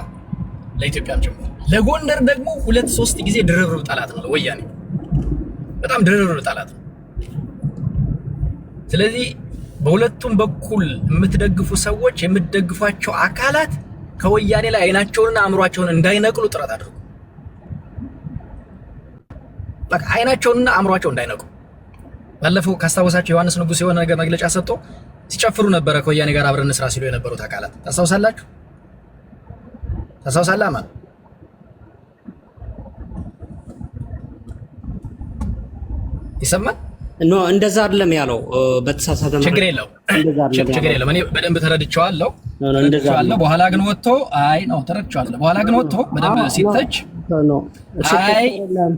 ለኢትዮጵያም ጭምር ለጎንደር ደግሞ 2-3 ጊዜ ድርብርብ ጠላት ነው ወያኔ። በጣም ድርብርብ ጠላት ነው። ስለዚህ በሁለቱም በኩል የምትደግፉ ሰዎች የምትደግፏቸው አካላት ከወያኔ ላይ አይናቸውንና አእምሯቸውን እንዳይነቅሉ ጥረት አድርጉ። በቃ አይናቸውንና አእምሯቸውን እንዳይነቅሉ። ባለፈው ካስታወሳችሁ ዮሐንስ ንጉስ የሆነ ነገር መግለጫ ሰጥቶ ሲጨፍሩ ነበረ ከወያኔ ጋር አብረን እንስራ ሲሉ የነበሩት አካላት ታስታውሳላችሁ? ታስታውሳለህ? ማን ይሰማል? ኖ እንደዛ አይደለም ያለው። በተሳሳተ ነው። ችግር የለውም። እኔ በደንብ ተረድቼዋለሁ። በኋላ ግን ወጥቶ አይ ነው ተረድቼዋለሁ። በኋላ ግን ወጥቶ በደንብ ሲተች አይ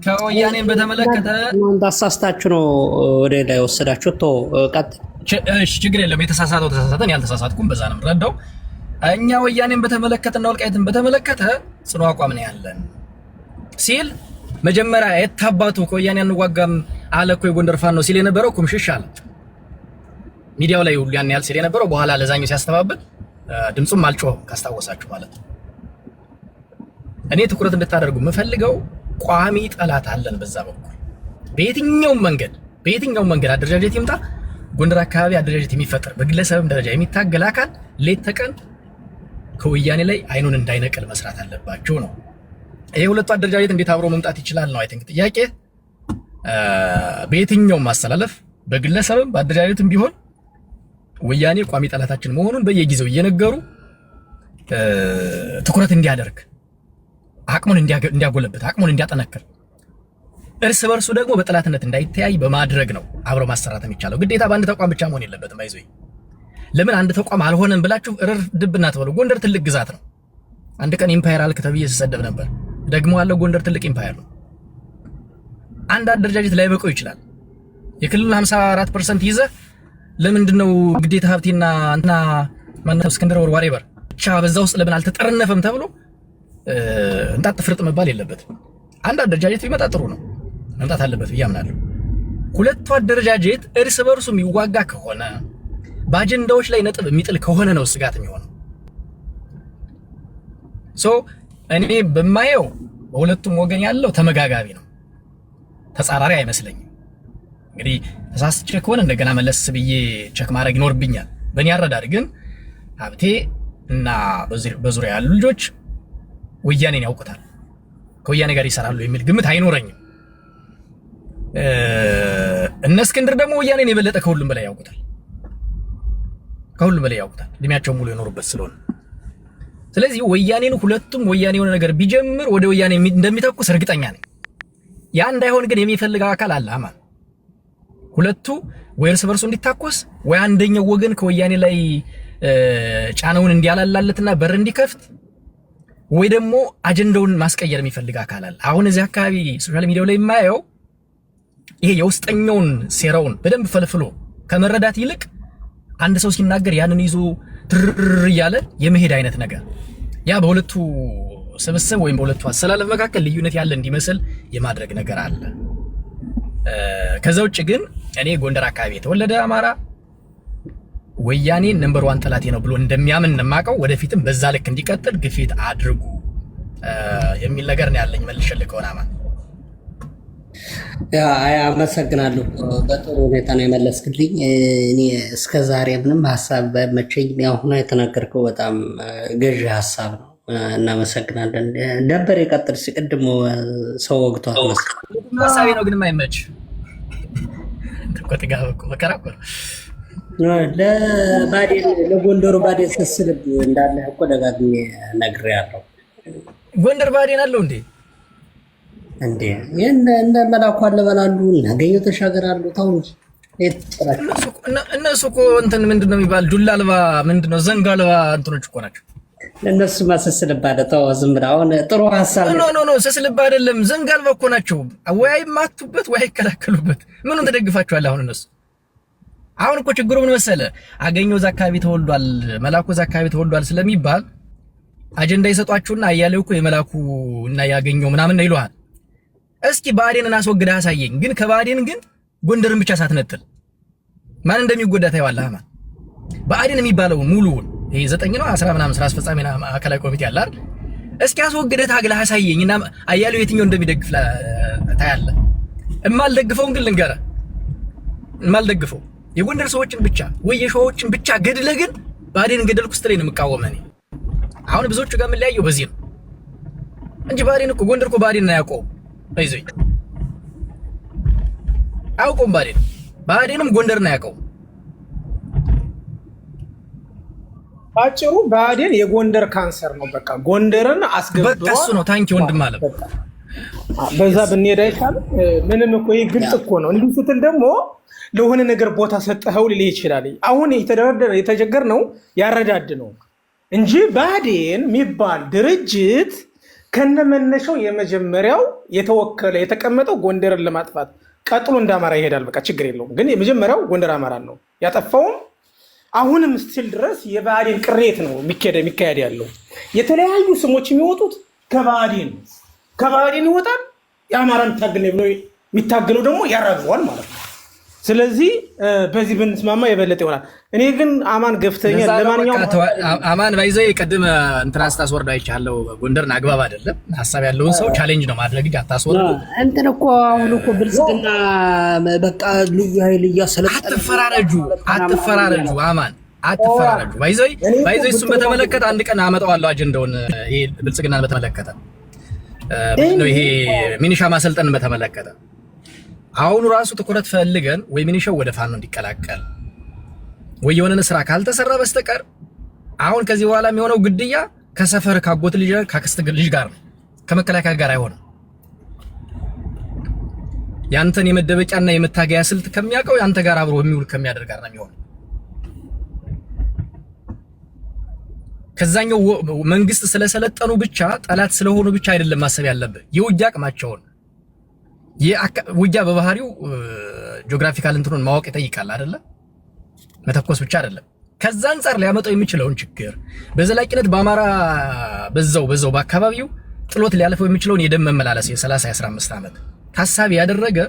ከወያኔን በተመለከተ እንዳሳስታችሁ ነው ወደ ላይ ወሰዳችሁ። ቶ ቀጥ እሺ፣ ችግር የለም። የተሳሳተው ተሳሳተን፣ ያልተሳሳትኩም በዛ ነው የምረዳው። እኛ ወያኔን በተመለከተና ወልቃይትን በተመለከተ ጽኑ አቋም ነው ያለን ሲል መጀመሪያ የታባቱ ከወያኔ አንዋጋም አለ እኮ የጎንደር ፋኖ ነው ሲል የነበረው ኩምሽሽ አለ። ሚዲያው ላይ ሁሉ ያን ያህል ሲል የነበረው በኋላ ለዛኛው ሲያስተባብል ድምጹም አልጮህም ካስታወሳችሁ ማለት ነው። እኔ ትኩረት እንድታደርጉ የምፈልገው ቋሚ ጠላት አለን በዛ በኩል በየትኛውም መንገድ አደረጃጀት ይምጣ ጎንደር አካባቢ አደረጃጀት የሚፈጠር በግለሰብም ደረጃ የሚታገል አካል ሌት ተቀን ከወያኔ ላይ አይኑን እንዳይነቅል መስራት አለባቸው ነው። ይሄ ሁለቱ አደረጃጀት እንዴት አብሮ መምጣት ይችላል ነው አይ ቲንክ ጥያቄ። በየትኛውም ማስተላለፍ በግለሰብም በአደረጃጀትም ቢሆን ወያኔ ቋሚ ጠላታችን መሆኑን በየጊዜው እየነገሩ ትኩረት እንዲያደርግ አቅሙን እንዲያጎለብት አቅሙን እንዲያጠነክር እርስ በርሱ ደግሞ በጠላትነት እንዳይተያይ በማድረግ ነው አብሮ ማሰራት የሚቻለው። ግዴታ በአንድ ተቋም ብቻ መሆን የለበትም። አይዞይ ለምን አንድ ተቋም አልሆነም ብላችሁ እርር ድብና ተበሉ። ጎንደር ትልቅ ግዛት ነው። አንድ ቀን ኢምፓየር አልክ ተብዬ ስሰደብ ነበር። ደግሞ አለው ጎንደር ትልቅ ኢምፓየር ነው። አንድ አደረጃጀት ላይ በቀው ይችላል። የክልሉን 54% ይዘ ለምንድነው ግዴታ ሀብቴና እንትና ማነው እስክንድር ወር ዋሬበር ብቻ በዛ ውስጥ ለምን አልተጠረነፈም ተብሎ እንጣጥ ፍርጥ መባል የለበትም። አንድ አደረጃጀት ቢመጣ ጥሩ ነው፣ መምጣት አለበት ብዬ አምናለሁ። ሁለቱ አደረጃጀት እርስ በርሱ የሚዋጋ ከሆነ በአጀንዳዎች ላይ ነጥብ የሚጥል ከሆነ ነው ስጋት የሚሆነው። እኔ በማየው በሁለቱም ወገን ያለው ተመጋጋቢ ነው፣ ተጻራሪ አይመስለኝም። እንግዲህ ተሳስቼ ከሆነ እንደገና መለስ ብዬ ቸክ ማድረግ ይኖርብኛል። በእኔ አረዳድ ግን ሀብቴ እና በዙሪያ ያሉ ልጆች ወያኔን ያውቁታል፣ ከወያኔ ጋር ይሰራሉ የሚል ግምት አይኖረኝም። እነ እስክንድር ደግሞ ወያኔን የበለጠ ከሁሉም በላይ ያውቁታል፣ እድሜያቸው ሙሉ የኖሩበት ስለሆነ። ስለዚህ ወያኔን ሁለቱም ወያኔ የሆነ ነገር ቢጀምር ወደ ወያኔ እንደሚተኩስ እርግጠኛ ነኝ። ያ እንዳይሆን ግን የሚፈልገው አካል አለ። አማን ሁለቱ ወይ እርስ በርሱ እንዲታኮስ ወይ አንደኛው ወገን ከወያኔ ላይ ጫናውን እንዲያላላለትና በር እንዲከፍት ወይ ደግሞ አጀንዳውን ማስቀየር የሚፈልግ አካል አለ። አሁን እዚህ አካባቢ ሶሻል ሚዲያው ላይ የማየው ይሄ የውስጠኛውን ሴራውን በደንብ ፈልፍሎ ከመረዳት ይልቅ አንድ ሰው ሲናገር ያንን ይዞ ትርር እያለ የመሄድ አይነት ነገር፣ ያ በሁለቱ ስብስብ ወይም በሁለቱ አሰላለፍ መካከል ልዩነት ያለ እንዲመስል የማድረግ ነገር አለ። ከዛ ውጭ ግን እኔ ጎንደር አካባቢ የተወለደ አማራ ወያኔ ነምበር 1 ጠላቴ ነው ብሎ እንደሚያምን ነማቀው ወደፊትም በዛ ልክ እንዲቀጥል ግፊት አድርጉ የሚል ነገር ነው ያለኝ። መልሽልህ ከሆነ አማን አመሰግናለሁ። በጥሩ ሁኔታ ነው የመለስክልኝ። እኔ እስከዛሬ ምንም ሀሳብ ባይመቸኝም ያው ሆኖ የተናገርከው በጣም ገዢ ሀሳብ ነው። እናመሰግናለን። ነበር የቀጥል ሲቀድሞ ሰው ወግቷል ሀሳቤ ነው ግን የማይመች ተቆጥጋው በከራቆር ለባዴን ለጎንደሩ ባዴን ስስልብ እንዳለ እኮ ደጋግሜ ነግሬያለሁ። ጎንደር ባዴን አለው እንዴ? እንዴ እንደ መላኩ አለበላሉ እናገኘው ተሻገራሉ ታው እንጂ እነሱ እኮ እንትን ምንድነው የሚባል ዱላ አልባ ምንድነው ዘንግ አልባ እንትኖች እኮ ናቸው። እነሱ ማሰስልባ አይደለም ዝም ብለው አሁን ጥሩ ሐሳብ ኖ ሰስልባ አይደለም ዘንግ አልባ እኮ ናቸው። ወይ ማቱበት ወይ ከላከሉበት ምኑን ተደግፋቸዋል? አሁን እነሱ አሁን እኮ ችግሩ ምን መሰለ አገኘው እዛ አካባቢ ተወልዷል መላኩ እዛ አካባቢ ተወልዷል ስለሚባል አጀንዳ ይሰጧችሁና አያሌው እኮ የመላኩ እና ያገኘው ምናምን ነው ይሉሃል። እስኪ ብአዴንን አስወግደህ አሳየኝ። ግን ከባዕዴን ግን ጎንደርን ብቻ ሳትነጥል ማን እንደሚጎዳ ታይዋለህ። ማን ብአዴን የሚባለው ሙሉውን ይሄ 9 ነው 10 ምናምን ስራ አስፈጻሚና ማዕከላዊ ኮሚቴ አለ አይደል? እስኪ አስወግደህ ታግለህ አሳየኝና አያሌው የትኛው እንደሚደግፍ ታያለህ። እማልደግፈውን ግን ልንገርህ፣ እማልደግፈው የጎንደር ሰዎችን ብቻ ወይ የሸዋዎችን ብቻ ገድለህ ግን ብአዴንን ገደልኩ ስትለኝ ነው የምቃወመው እኔ። አሁን ብዙዎቹ ጋር የምንለያየው በዚህ ነው እንጂ ብአዴን እኮ ጎንደር እኮ ብአዴንን አያውቀውም። አይዞኝ አያውቀውም ብአዴንም ጎንደርን አያውቀውም። አጭሩ ብአዴን የጎንደር ካንሰር ነው። በቃ ጎንደርን አስገብቷል። በቃ እሱ ነው ታንኪ ወንድም አለ። በዛ ብንሄድ አይቻልም። ምንም እኮ ይሄ ግልጽ እኮ ነው። እንዲህ ስትል ደግሞ ለሆነ ነገር ቦታ ሰጠኸው ሊል ይችላል። አሁን የተቸገር ነው ያረዳድ ነው እንጂ ብአዴን የሚባል ድርጅት ከነመነሻው የመጀመሪያው የተወከለ የተቀመጠው ጎንደርን ለማጥፋት ቀጥሎ እንደ አማራ ይሄዳል። በቃ ችግር የለውም። ግን የመጀመሪያው ጎንደር አማራን ነው ያጠፋውም። አሁንም ስቲል ድረስ የብአዴን ቅሬት ነው የሚካሄድ ያለው። የተለያዩ ስሞች የሚወጡት ከባዕዴን ይወጣል። የአማራን ታግል ብሎ የሚታገለው ደግሞ ያራግበዋል ማለት ነው። ስለዚህ በዚህ ብንስማማ የበለጠ ይሆናል። እኔ ግን አማን ገፍተኛ ለማንኛውም አማን ባይዘይ ቀድም እንትራስ ታስወርዳ ይቻለው ጎንደርን አግባብ አይደለም። ሐሳብ ያለውን ሰው ቻሌንጅ ነው ማድረግ እንጂ አታስወርዱ። እንትን እኮ አሁን እኮ ብልጽግና በቃ ልዩ ኃይል እያሰለጠነ አትፈራረጁ አማን አትፈራረጁ። ባይዘይ እሱን በተመለከተ አንድ ቀን አመጣዋለሁ አጀንዳውን። ይሄ ብልጽግናን በተመለከተ ነው ይሄ ሚኒሻ ማሰልጠንን በተመለከተ አሁን ራሱ ትኩረት ፈልገን ወይ ሚኒሻው ወደ ፋኖ እንዲቀላቀል ወይ የሆነ ስራ ካልተሰራ በስተቀር አሁን ከዚህ በኋላ የሚሆነው ግድያ ከሰፈር ካጎት ልጅ ካክስት ልጅ ጋር ከመከላከያ ጋር አይሆንም። ያንተን የመደበቂያና የመታገያ ስልት ከሚያውቀው ያንተ ጋር አብሮ የሚውል ከሚያደርግ ጋር ነው የሚሆነው። ከዛኛው መንግስት ስለሰለጠኑ ብቻ ጠላት ስለሆኑ ብቻ አይደለም ማሰብ ያለብህ። የውጊያ አቅማቸውን ውጊያ በባህሪው ጂኦግራፊካል እንትኑን ማወቅ ይጠይቃል አይደለ? መተኮስ ብቻ አይደለም። ከዛ አንፃር ሊያመጣው የሚችለውን ችግር በዘላቂነት በአማራ በዛው በአካባቢው ጥሎት ሊያልፈው የሚችለውን የደም መመላለስ የ30 15 ዓመት ታሳቢ ያደረገ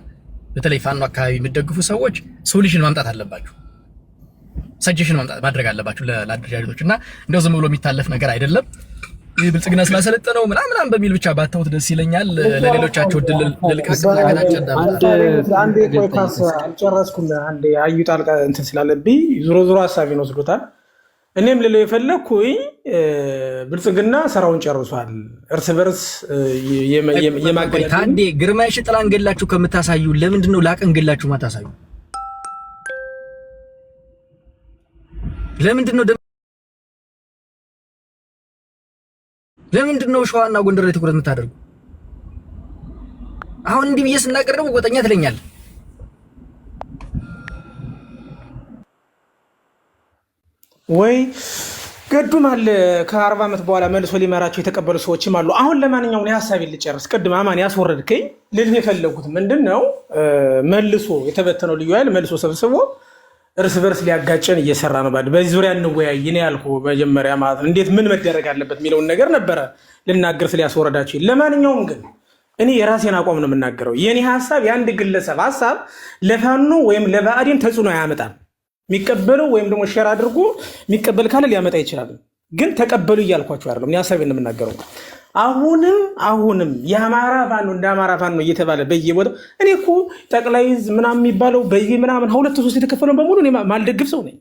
በተለይ ፋኖ አካባቢ የሚደግፉ ሰዎች ሶሉሽን ማምጣት አለባችሁ። ሰጀሽን ማድረግ አለባችሁ ለአደረጃጀቶች እና እንደው ዝም ብሎ የሚታለፍ ነገር አይደለም። ብልጽግና ስላሰለጠነው ምናምን በሚል ብቻ ባታውት ደስ ይለኛል። ለሌሎቻችሁ ድል አንዴ ቆይ ፓስ አልጨረስኩም። አንዴ አዩ ጣልቃ እንትን ስላለብኝ ዞሮ ሀሳቤን ወስዶታል። እኔም ልለው የፈለኩኝ ብልጽግና ስራውን ጨርሷል። እርስ በርስ የማገናኘት አንዴ ግርማይ ሽጥላን ገላችሁ ከምታሳዩ ለምንድን ነው ላቀን ገላችሁ ማታሳዩ? ለምንድን ነው ሸዋና ጎንደር ላይ ትኩረት የምታደርጉ? አሁን እንዲህ ብዬ ስናገር ደግሞ ጎጠኛ ትለኛለህ ወይ? ገዱም አለ ከ40 ዓመት በኋላ መልሶ ሊመራቸው የተቀበሉ ሰዎችም አሉ። አሁን ለማንኛውም እኔ ሀሳቤን ልጨርስ። ቅድም አማን ያስወረድከኝ ልልህ የፈለጉት ምንድን ነው? መልሶ የተበተነው ልዩ ኃይል መልሶ ሰብስቦ እርስ በርስ ሊያጋጨን እየሰራ ነው። በዚህ ዙሪያ እንወያይ ነው ያልኩህ መጀመሪያ ማለት ነው። እንዴት ምን መደረግ አለበት የሚለውን ነገር ነበረ ልናገር ስሊያስወረዳችሁ። ለማንኛውም ግን እኔ የራሴን አቋም ነው የምናገረው። የኔ ሀሳብ የአንድ ግለሰብ ሀሳብ ለፋኖ ወይም ለብአዴን ተጽዕኖ ያመጣል። የሚቀበለው ወይም ደግሞ ሼር አድርጎ የሚቀበል ካለ ሊያመጣ ይችላል። ግን ተቀበሉ እያልኳቸው አይደለም። እኔ ሀሳቤን ነው የምናገረው። አሁንም የአማራ ፋኖ እንደ አማራ ፋኖ እየተባለ በየቦታው እኔ እኮ ጠቅላይ ዕዝ ምናምን የሚባለው በየምናምን 2-3 የተከፈለው በሙሉ እኔ ማልደግፍ ሰው ነኝ።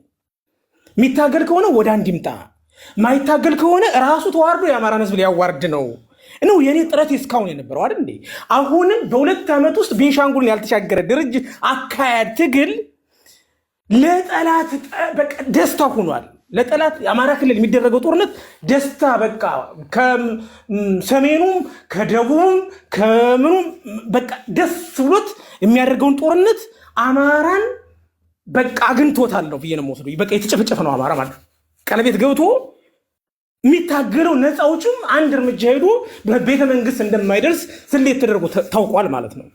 የሚታገል ከሆነ ወደ አንድ ይምጣ፣ ማይታገል ከሆነ ራሱ ተዋርዶ የአማራን ሕዝብ ሊያዋርድ ነው የኔ ጥረት እስካሁን የነበረው አይደል እንዴ? አሁንም በ2 ዓመት ውስጥ ቤንሻንጉልን ያልተሻገረ ድርጅት አካሄድ ትግል ለጠላት በቃ ደስታ ሆኗል። ለጠላት የአማራ ክልል የሚደረገው ጦርነት ደስታ በቃ ከሰሜኑም ከደቡብም ከምኑም በቃ ደስ ብሎት የሚያደርገውን ጦርነት አማራን በቃ አግኝቶታል ነው ብዬ ነው የምወስደው። በቃ የተጨፈጨፈ ነው አማራ ማለት ቀለቤት ገብቶ የሚታገለው ነፃ አውጪም አንድ እርምጃ ሄዶ በቤተ መንግስት እንደማይደርስ ስሌት ተደርጎ ታውቋል ማለት ነው።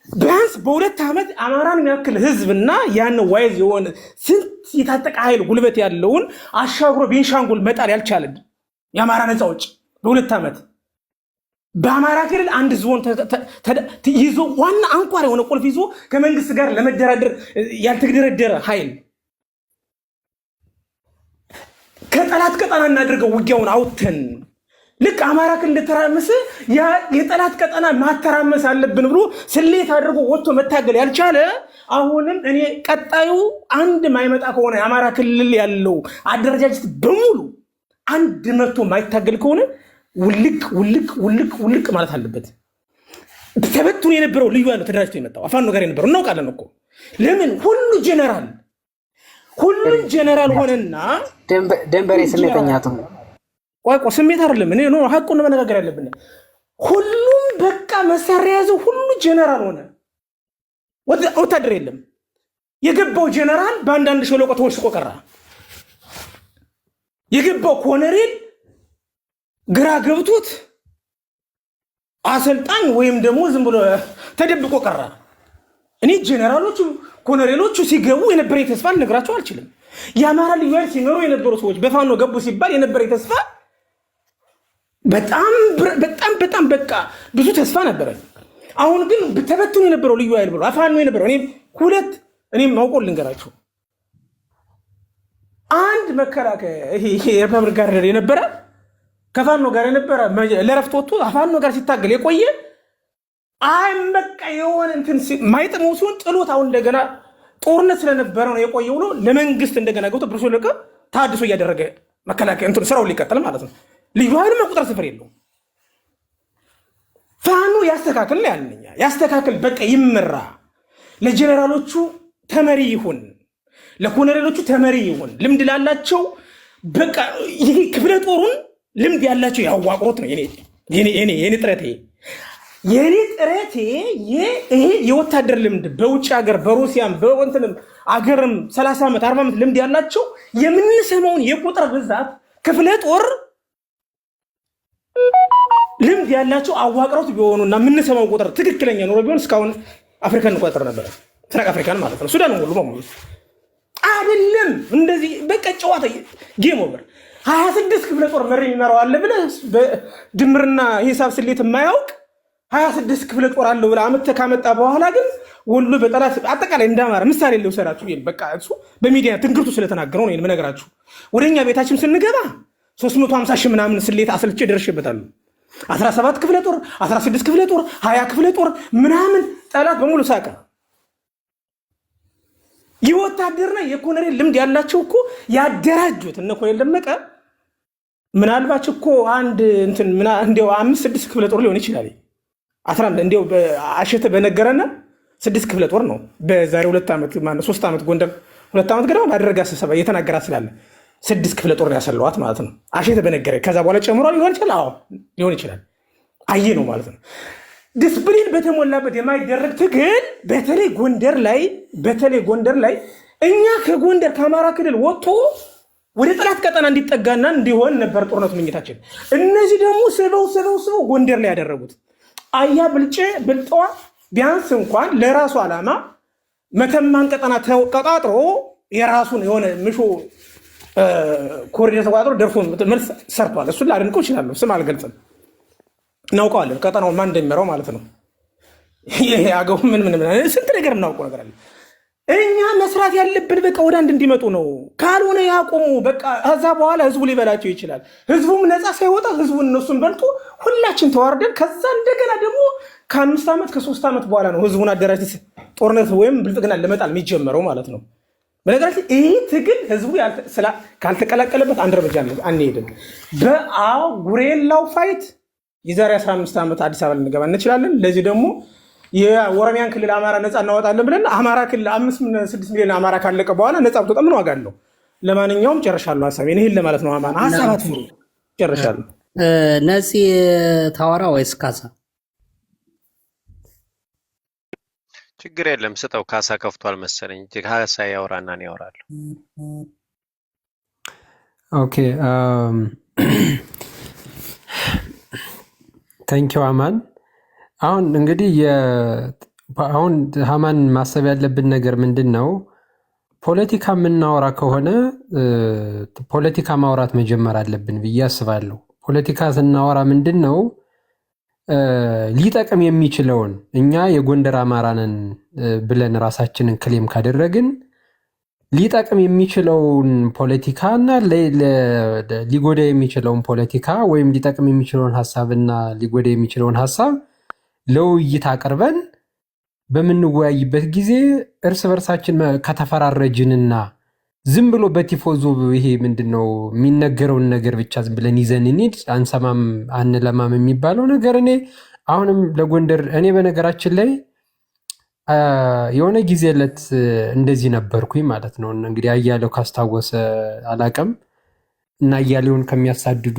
ቢያንስ በ2 ዓመት አማራን የሚያክል ህዝብና ያን ዋይዝ የሆነ ስንት የታጠቀ ኃይል ጉልበት ያለውን አሻግሮ ቤንሻንጉል መጣል ያልቻለ የአማራ ነፃ አውጪ በ2 ዓመት በአማራ ክልል አንድ ዞን ይዞ ዋና አንኳር የሆነ ቁልፍ ይዞ ከመንግስት ጋር ለመደራደር ያልተደረደረ ኃይል ከጠላት ቀጠና እናድርገው ውጊያውን አውጥተን ልክ አማራ ክልል እንደተራመሰ የጠላት ቀጠና ማተራመስ አለብን ብሎ ስሌት አድርጎ ወጥቶ መታገል ያልቻለ አሁንም እኔ ቀጣዩ አንድ ማይመጣ ከሆነ የአማራ ክልል ያለው አደረጃጀት በሙሉ አንድ መቶ ማይታገል ከሆነ ውልቅ ማለት አለበት። ተበትኖ የነበረው ልዩ ያለው ተደራጅቶ የመጣው አፋኖ ጋር የነበረው እናውቃለን እኮ ለምን ሁሉም ጀነራል ሆነና ደንበሬ ስሜተኛቱም ቆይ ስሜት አይደለም እኔ ነው ሐቁን መነጋገር ያለብን። ሁሉም በቃ መሳሪያ ያዘው ሁሉ ጀነራል ሆነ። ወታደር የለም። የገባው ጀነራል በአንዳንድ ሸለቆ ተወሽቆ ቀረ። የገባው ኮሎኔል ግራ ገብቶት አሰልጣኝ ወይም ደግሞ ዝም ብሎ ተደብቆ ቀረ። እኔ ጀነራሎቹ ኮሎኔሎቹ ሲገቡ የነበረ ተስፋ ልነግራቸው አልችልም። የአማራ ልዩ ኃይል ሲኖሩ የነበሩ ሰዎች በፋኖ ገቡ ሲባል የነበረ ተስፋ በጣም በቃ ብዙ ተስፋ ነበረ። አሁን ግን ተበትኖ የነበረው ልዩ ኃይል ብሎ አፋኖ የነበረው እኔም ማውቆ ልንገራችሁ። አንድ መከላከያ ይሄ የሪፐብሊክ ጋር የነበረ ከፋኖ ጋር የነበረ ለረፍት ወጥቶ አፋኖ ጋር ሲታገል የቆየ በቃ የሆነ እንትን ማይጥመው ሲሆን ጥሎት አሁን እንደገና ጦርነት ስለነበረ ነው የቆየው ብሎ ለመንግስት እንደገና ገብቶ ብርሶ ለቀ ታድሶ እያደረገ መከላከያ እንትን ስራውን ሊቀጥል ማለት ነው። ልዩ ኃይል መቁጠር ስፍር የለው። ፋኖ ያስተካክል በቃ ይመራ። ለጀነራሎቹ ተመሪ ይሁን፣ ለኮሎኔሎቹ ተመሪ ይሁን። ልምድ ላላቸው በቃ ይሄ ክፍለ ጦሩን ልምድ ያላቸው ያዋቅሩት ነው የኔ ጥረቴ ይሄ የወታደር ልምድ በውጭ ሀገር በሩሲያም በወንትንም አገርም 30 ዓመት 40 ዓመት ልምድ ያላቸው የምንሰማውን የቁጥር ብዛት ክፍለ ጦር ልምድ ያላቸው አዋቅረውት ቢሆኑና የምንሰማው ቁጥር ትክክለኛ ኖሮ ቢሆን እስካሁን አፍሪካን እንቆጥር ነበር። ምስራቅ አፍሪካን ማለት ነው። ሱዳን ሁሉ በሙሉ አይደለም እንደዚህ በቃ ጨዋታ ጌም ኦቨር 26 ክፍለ ጦር መሪ የሚመራው አለ ብለህ በድምርና ሂሳብ ስሌት የማያውቅ 26 ክፍለ ጦር አለው ብለህ አመት ካመጣ በኋላ ግን ወሎ በጠላት አጠቃላይ እንዳማረ ምሳሌ ልውሰዳችሁ። በቃ እሱ በሚዲያ ትንግርቱ ስለተናገረው ነው የምነግራችሁ። ወደኛ ቤታችን ስንገባ 350 ሺህ ምናምን ስሌት አሰልቼ ደርሼበታለሁ። 17 ክፍለ ጦር 16 ክፍለ ጦር 20 ክፍለ ጦር ምናምን ጠላት በሙሉ ሳቀ። የወታደርና የኮሎኔል ልምድ ያላቸው እኮ ያደራጁት እነ ኮሎኔል ደመቀ ምናልባት እኮ አንድ እንትን እንደው 5-6 ክፍለ ጦር ሊሆን ይችላል። 11 እንደው አሸተ በነገረና 6 ክፍለ ጦር ነው። በዛሬ 2 ዓመት ማለት 3 ዓመት ጎንደር 2 ዓመት ገደማ ባደረጋ ስብሰባ እየተናገራ ስላለ 6 ክፍለ ጦር ያሰለዋት ማለት ነው። አሸተ በነገረ ከዛ በኋላ ጨምሯል ሊሆን ይችላል። አዎ ሊሆን ይችላል። አየ ነው ማለት ነው። ዲስፕሊን በተሞላበት የማይደረግ ትግል በተለይ ጎንደር ላይ እኛ ከጎንደር ከአማራ ክልል ወጥቶ ወደ ጠላት ቀጠና እንዲጠጋና እንዲሆን ነበር ጦርነቱ ምኝታችን። እነዚህ ደግሞ ስበው ጎንደር ላይ ያደረጉት አያ ብልጠዋ ቢያንስ እንኳን ለራሱ ዓላማ መተማን ቀጠና ተቀጣጥሮ የራሱን የሆነ ምሾ ኮሪደር ተቋጥሮ ደርሶ መልስ ሰርቷል። እሱን ላደንቀው እችላለሁ። ስም አልገልጽም። እናውቀዋለን ቀጠናውን ማን እንደሚመራው ማለት ነው። ይሄ አገው ምን ስንት ነገር እናውቀው ነገር አለ። እኛ መስራት ያለብን በቃ ወደ አንድ እንዲመጡ ነው። ካልሆነ ያቆሙ በቃ ከዛ በኋላ ህዝቡ ሊበላቸው ይችላል። ህዝቡም ነፃ ሳይወጣ ህዝቡን እነሱን በልቶ ሁላችን ተዋርደን ከዛ እንደገና ደግሞ ከ5 ዓመት ከ3 ዓመት በኋላ ነው ህዝቡን አደራጅተህ ጦርነት ወይም ብልጽግና ለመጣል የሚጀመረው ማለት ነው። በነገራችን ይሄ ትግል ህዝቡ ካልተቀላቀለበት አንድ እርምጃ አንሄድም። በጉሬላው ፋይት የዛሬ 15 ዓመት አዲስ አበባ ልንገባ እንችላለን። ለዚህ ደግሞ የኦሮሚያን ክልል አማራ ነፃ እናወጣለን ብለን አማራ ክልል 5-6 ሚሊዮን አማራ ካለቀ በኋላ ነፃ ብትወጣ ምን ዋጋ አለው? ለማንኛውም ጨርሻለሁ ሀሳቤን። ይሄን ለማለት ነው። አማን ሀሳባት ጨርሻለሁ። ነፂ ታወራ ወይስ ካሳ? ችግር የለም ስጠው። ካሳ ከፍቷል መሰለኝ። ካሳ ያወራና እኔ ያወራለሁ። ኦኬ ታንኪዩ አማን። አሁን እንግዲህ አሁን አማን ማሰብ ያለብን ነገር ምንድን ነው? ፖለቲካ የምናወራ ከሆነ ፖለቲካ ማውራት መጀመር አለብን ብዬ አስባለሁ። ፖለቲካ ስናወራ ምንድን ነው ሊጠቅም የሚችለውን እኛ የጎንደር አማራንን ብለን ራሳችንን ክሌም ካደረግን ሊጠቅም የሚችለውን ፖለቲካ እና ሊጎዳ የሚችለውን ፖለቲካ ወይም ሊጠቅም የሚችለውን ሀሳብና ሊጎዳ የሚችለውን ሀሳብ ለውይይት አቅርበን በምንወያይበት ጊዜ እርስ በርሳችን ከተፈራረጅንና ዝም ብሎ በቲፎዞ ይሄ ምንድነው የሚነገረውን ነገር ብቻ ዝም ብለን ይዘን እንሂድ አንሰማም አንለማም የሚባለው ነገር እኔ አሁንም ለጎንደር እኔ በነገራችን ላይ የሆነ ጊዜ ለት እንደዚህ ነበርኩኝ ማለት ነው። እንግዲህ አያሌው ካስታወሰ አላቅም እና አያሌውን ከሚያሳድዱ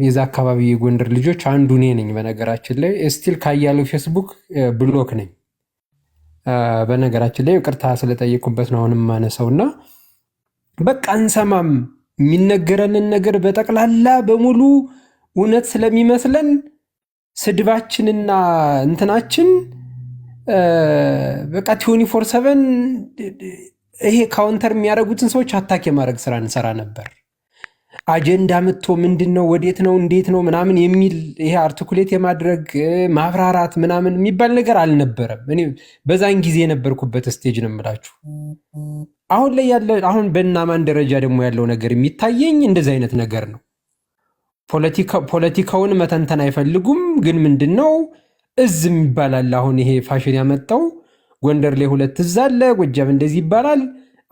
የዛ አካባቢ የጎንደር ልጆች አንዱ እኔ ነኝ። በነገራችን ላይ ስቲል ከአያሌው ፌስቡክ ብሎክ ነኝ። በነገራችን ላይ ይቅርታ ስለጠየቁበት ነው አሁንም ማነሰውና በቃ እንሰማም የሚነገረንን ነገር በጠቅላላ በሙሉ እውነት ስለሚመስለን ስድባችንና እንትናችን በቃ 24/7 ይሄ ካውንተር የሚያደርጉትን ሰዎች አታክ የማድረግ ስራ እንሰራ ነበር። አጀንዳ መጥቶ ምንድነው ወዴት ነው እንዴት ነው ምናምን የሚል ይሄ አርቲኩሌት የማድረግ ማብራራት ምናምን የሚባል ነገር አልነበረም። እኔ በዛን ጊዜ የነበርኩበት ስቴጅ ነው የምላችሁ። አሁን ላይ ያለ አሁን በእናማን ደረጃ ደግሞ ያለው ነገር የሚታየኝ እንደዚህ አይነት ነገር ነው። ፖለቲካውን መተንተን አይፈልጉም። ግን ምንድነው እዝም ይባላል። አሁን ይሄ ፋሽን ያመጣው ጎንደር ላይ 2 እዝ አለ፣ ጎጃም እንደዚህ ይባላል።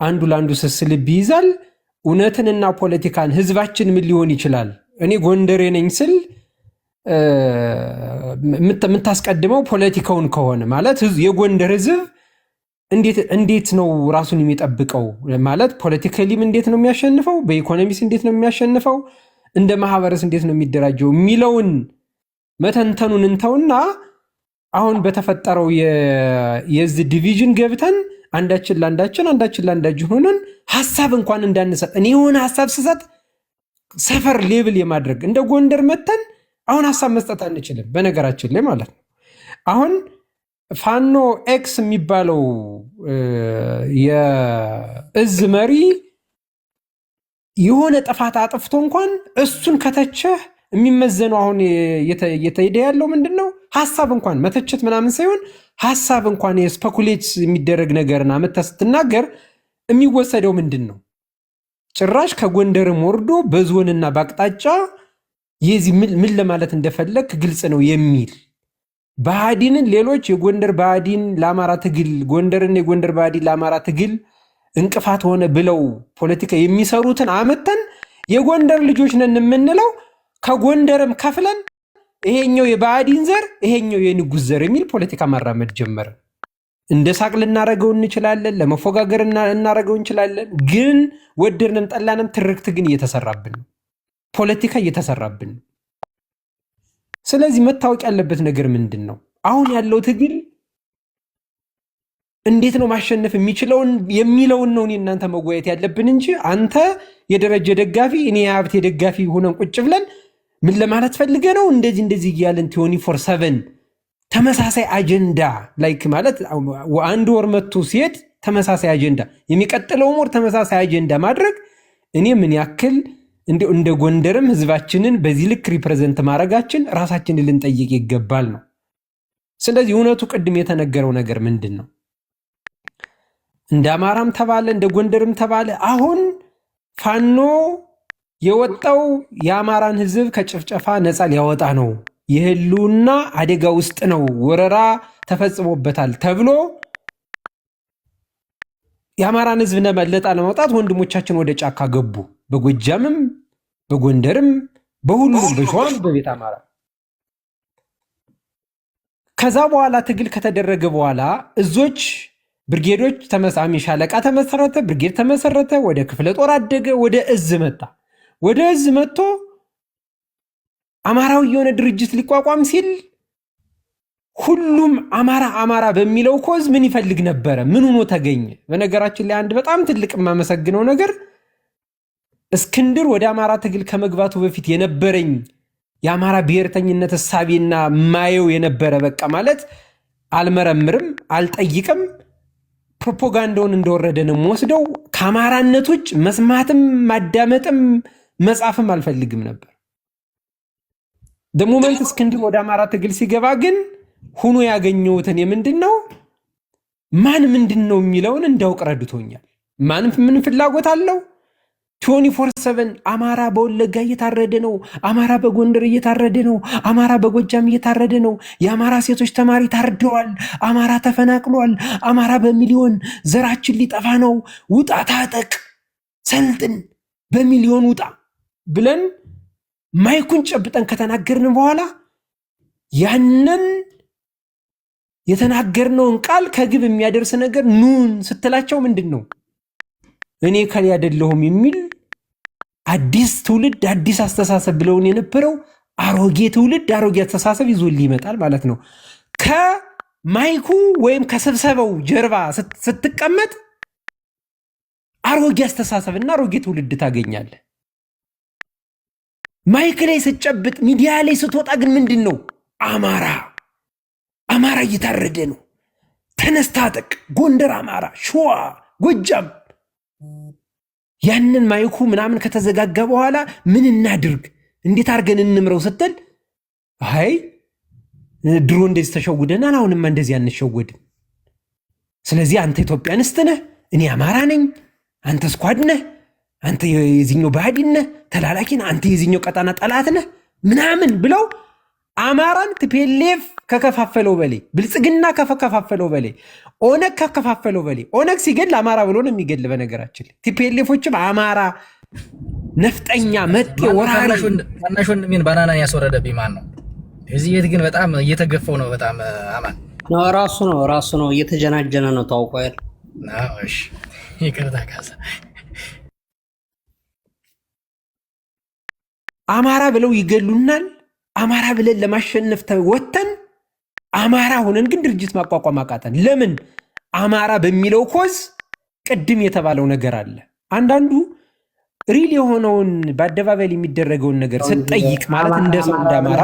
አንዱ ለአንዱ ስስልብ ይይዛል። እውነትንና ፖለቲካን ህዝባችን ምን ሊሆን ይችላል? እኔ ጎንደሬ ነኝ ስል የምታስቀድመው ፖለቲካውን ከሆነ ማለት የጎንደር ህዝብ እንዴት ነው ራሱን የሚጠብቀው? ማለት ፖለቲካሊም እንዴት ነው የሚያሸንፈው? በኢኮኖሚስ እንዴት ነው የሚያሸንፈው? እንደ ማህበረሰብ እንዴት ነው የሚደራጀው የሚለውን መተንተኑን እንተውና አሁን በተፈጠረው የዚህ ዲቪዥን ገብተን አንዳችን ለአንዳችን ሆነን ሀሳብ እንኳን እንዳንሰጥ እኔ የሆነ ሀሳብ ስሰጥ ሰፈር ሌብል የማድረግ እንደ ጎንደር መተን አሁን ሀሳብ መስጠት አንችልም። በነገራችን ላይ ማለት ነው አሁን ፋኖ ኤክስ የሚባለው የእዝ መሪ የሆነ ጥፋት አጥፍቶ እንኳን እሱን ከተቸህ የሚመዘነው አሁን እየተሄደ ያለው ምንድን ነው? ሀሳብ እንኳን መተቸት ምናምን ሳይሆን ሀሳብ እንኳን የስፐኩሌት የሚደረግ ነገርን አመታ ስትናገር የሚወሰደው ምንድን ነው? ጭራሽ ከጎንደርም ወርዶ በዞንና በአቅጣጫ የዚህ ምን ለማለት እንደፈለግ ግልጽ ነው የሚል ብአዴንን ሌሎች የጎንደር ብአዴን ለአማራ ትግል ጎንደርን የጎንደር ብአዴን ለአማራ ትግል እንቅፋት ሆነ ብለው ፖለቲካ የሚሰሩትን አመተን የጎንደር ልጆች ነን የምንለው ከጎንደርም ከፍለን ይሄኛው የብአዴን ዘር ይሄኛው የንጉስ ዘር የሚል ፖለቲካ ማራመድ ጀመረ። እንደ ሳቅ ልናረገው እንችላለን፣ ለመፎጋገር እናረገው እንችላለን። ግን ወደድንም ጠላንም ትርክት ግን እየተሰራብን ነው፣ ፖለቲካ እየተሰራብን ነው። ስለዚህ መታወቅ ያለበት ነገር ምንድን ነው? አሁን ያለው ትግል እንዴት ነው ማሸነፍ የሚችለውን የሚለውን ነው እኔ እናንተ መወያየት ያለብን እንጂ አንተ የደረጀ ደጋፊ እኔ የሀብቴ ደጋፊ ሆነን ቁጭ ብለን ምን ለማለት ፈልገ ነው እንደዚህ እያለን 24/7 ተመሳሳይ አጀንዳ ላይክ ማለት አንድ ወር መጥቶ ሲሄድ ተመሳሳይ አጀንዳ የሚቀጥለው ወር ተመሳሳይ አጀንዳ ማድረግ እኔ ምን ያክል እንደ ጎንደርም ህዝባችንን በዚህ ልክ ሪፕሬዘንት ማድረጋችን ራሳችንን ልንጠይቅ ይገባል ነው። ስለዚህ እውነቱ ቅድም የተነገረው ነገር ምንድን ነው? እንደ አማራም ተባለ እንደ ጎንደርም ተባለ አሁን ፋኖ የወጣው የአማራን ህዝብ ከጭፍጨፋ ነፃ ሊያወጣ ነው፣ የህልውና አደጋ ውስጥ ነው፣ ወረራ ተፈጽሞበታል ተብሎ የአማራን ህዝብ ነፃ ለማውጣት ወንድሞቻችን ወደ ጫካ ገቡ። በጎጃምም በጎንደርም በሁሉም በሸዋም በቤት አማራ። ከዛ በኋላ ትግል ከተደረገ በኋላ እዞች ብርጌዶች ተመሳሚ ሻለቃ ተመሰረተ፣ ብርጌድ ተመሰረተ፣ ወደ ክፍለ ጦር አደገ፣ ወደ እዝ መጣ። ወደ እዝ መጥቶ አማራዊ የሆነ ድርጅት ሊቋቋም ሲል ሁሉም አማራ በሚለው ኮዝ ምን ይፈልግ ነበረ? ምን ሆኖ ተገኘ? በነገራችን ላይ አንድ በጣም ትልቅ የማመሰግነው ነገር እስክንድር ወደ አማራ ትግል ከመግባቱ በፊት የነበረኝ የአማራ ብሔርተኝነት እሳቤና ማየው የነበረ በቃ ማለት አልመረምርም፣ አልጠይቅም፣ ፕሮፓጋንዳውን እንደወረደ ነው የምወስደው። ከአማራነት ውጭ መስማትም ማዳመጥም መጻፍም አልፈልግም ነበር። ደሞመንት እስክንድር ወደ አማራ ትግል ሲገባ ግን ሁኖ ያገኘሁትን የምንድን ነው ማን ምንድን ነው የሚለውን እንዳውቅ ረድቶኛል። ማን ምን ፍላጎት አለው? 24/7 አማራ በወለጋ እየታረደ ነው፣ አማራ በጎንደር እየታረደ ነው፣ አማራ በጎጃም እየታረደ ነው፣ የአማራ ሴቶች ተማሪ ታርደዋል፣ አማራ ተፈናቅሏል፣ አማራ በሚሊዮን ዘራችን ሊጠፋ ነው፣ ውጣ ታጠቅ ሰልጥን በሚሊዮን ውጣ ብለን ማይኩን ጨብጠን ከተናገርን በኋላ ያንን የተናገርነውን ቃል ከግብ የሚያደርስ ነገር ኑን ስትላቸው ምንድን ነው እኔ ከሊ አይደለሁም የሚል አዲስ ትውልድ አዲስ አስተሳሰብ ብለውን የነበረው አሮጌ ትውልድ አሮጌ አስተሳሰብ ይዞልህ ይመጣል ማለት ነው። ከማይኩ ወይም ከስብሰባው ጀርባ ስትቀመጥ አሮጌ አስተሳሰብና አሮጌ ትውልድ ታገኛለህ። ማይክ ላይ ስትጨብጥ ሚዲያ ላይ ስትወጣ ግን ምንድን ነው አማራ እየታረደ ነው፣ ተነስታ ጠቅ ጎንደር አማራ፣ ሸዋ፣ ጎጃም ያንን ማይኩ ምናምን ከተዘጋጋ በኋላ ምን እናድርግ እንዴት አድርገን እንምረው ስትል አይ ድሮ እንደዚህ ተሸውደናል፣ አሁንማ እንደዚህ አንሸወድም። ስለዚህ አንተ ኢትዮጵያንስት ነህ፣ እኔ አማራ ነኝ፣ አንተ ስኳድ ነህ፣ አንተ የዚህኛው ባዕዲን ነህ፣ ተላላኪ ነህ፣ አንተ የዚህኛው ቀጣና ጠላት ነህ ምናምን ብለው አማራን ቲፒኤልኤፍ ከከፋፈለው በላይ ብልጽግና ከከፋፈለው በላይ ኦነግ ከከፋፈለው በላይ ኦነግ ሲገል አማራ ብሎ ነው የሚገል። በነገራችን ላይ ቲፒኤልኤፎችም አማራ ነፍጠኛ መጤ ወራሪ ታናሽ ወንድሜን ባናናን ያስወረደብኝ ማን ነው? እዚህ የት ግን በጣም እየተገፈው ነው። በጣም አማን ነው ራሱ ነው እየተጀናጀነ ነው ታውቋል። እሺ ይቅርታ ካሳ አማራ ብለው ይገሉናል። አማራ ብለን ለማሸነፍ ተወተን አማራ ሆነን ግን ድርጅት ማቋቋም አቃተን። ለምን? አማራ በሚለው ኮዝ ቅድም የተባለው ነገር አለ። አንዳንዱ ሪል የሆነውን በአደባባይ የሚደረገውን ነገር ስትጠይቅ ማለት እንደሰው እንዳማራ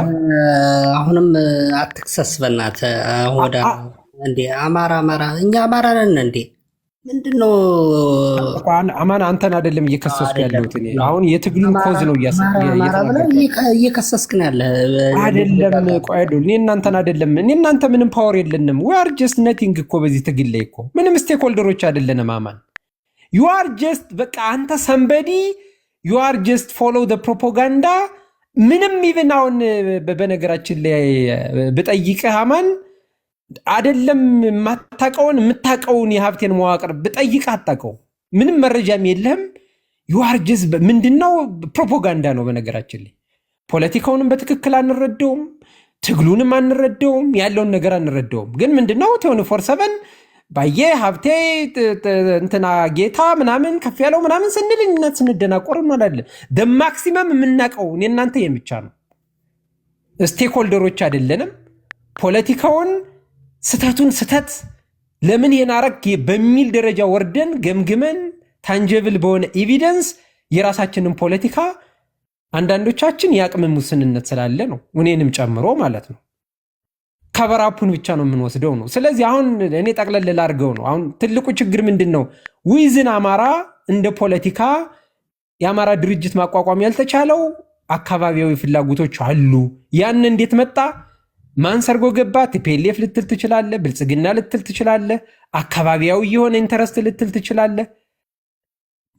አሁንም አትክሰስ በእናትህ ወደ እንዴ አማራ እኛ አማራ ነን እንዴ? ምንድነው አማን አንተን አይደለም እየከሰስኩ ያለሁት እኔ አሁን የትግሉን ኮዝ ነው እየከሰስክ ነው ያለ አይደለም። ቆይ እኔ እናንተን አይደለም እኔ እናንተ ምንም ፓወር የለንም። we are just nothing እኮ በዚህ ትግል ላይ እኮ ምንም ስቴክ ሆልደሮች አይደለንም። አማን you are just በቃ አንተ somebody you are just follow the propaganda ምንም even አሁን በነገራችን ላይ ብጠይቅህ አማን አይደለም የምታቀውን የሀብቴን መዋቅር ብጠይቅ አታቀው ምንም መረጃም የለህም። you are just ምንድነው ፕሮፓጋንዳ ነው። በነገራችን ላይ ፖለቲካውንም በትክክል አንረዳውም፣ ትግሉንም አንረዳውም፣ ያለውን ነገር አንረዳውም። ግን ምንድነው 24/7 ባየ ሀብቴ እንትና ጌታ ምናምን ከፍ ያለው ምናምን ስንል እናት ስንደናቆር እንላለን። ማክሲመም የምናቀው እኔ እናንተ የምቻ ነው። ስቴክሆልደሮች አይደለንም። ፖለቲካውን ስተቱን ስተት ለምን የናረክ በሚል ደረጃ ወርደን ገምግመን ታንጀብል በሆነ ኤቪደንስ የራሳችንን ፖለቲካ አንዳንዶቻችን የአቅም ሙስንነት ስላለ ነው እኔንም ጨምሮ ማለት ነው ከበራፑን ብቻ ነው የምንወስደው ነው። ስለዚህ አሁን እኔ ጠቅለል ላድርገው ነው። አሁን ትልቁ ችግር ምንድነው? ዊዝን አማራ እንደ ፖለቲካ የአማራ ድርጅት ማቋቋም ያልተቻለው አካባቢያዊ ፍላጎቶች አሉ። ያን እንዴት መጣ? ማን ሰርጎ ገባ? ቲፒኤልኤፍ ልትል ትችላለህ፣ ብልጽግና ልትል ትችላለህ፣ አካባቢያዊ የሆነ ኢንተረስት ልትል ትችላለህ።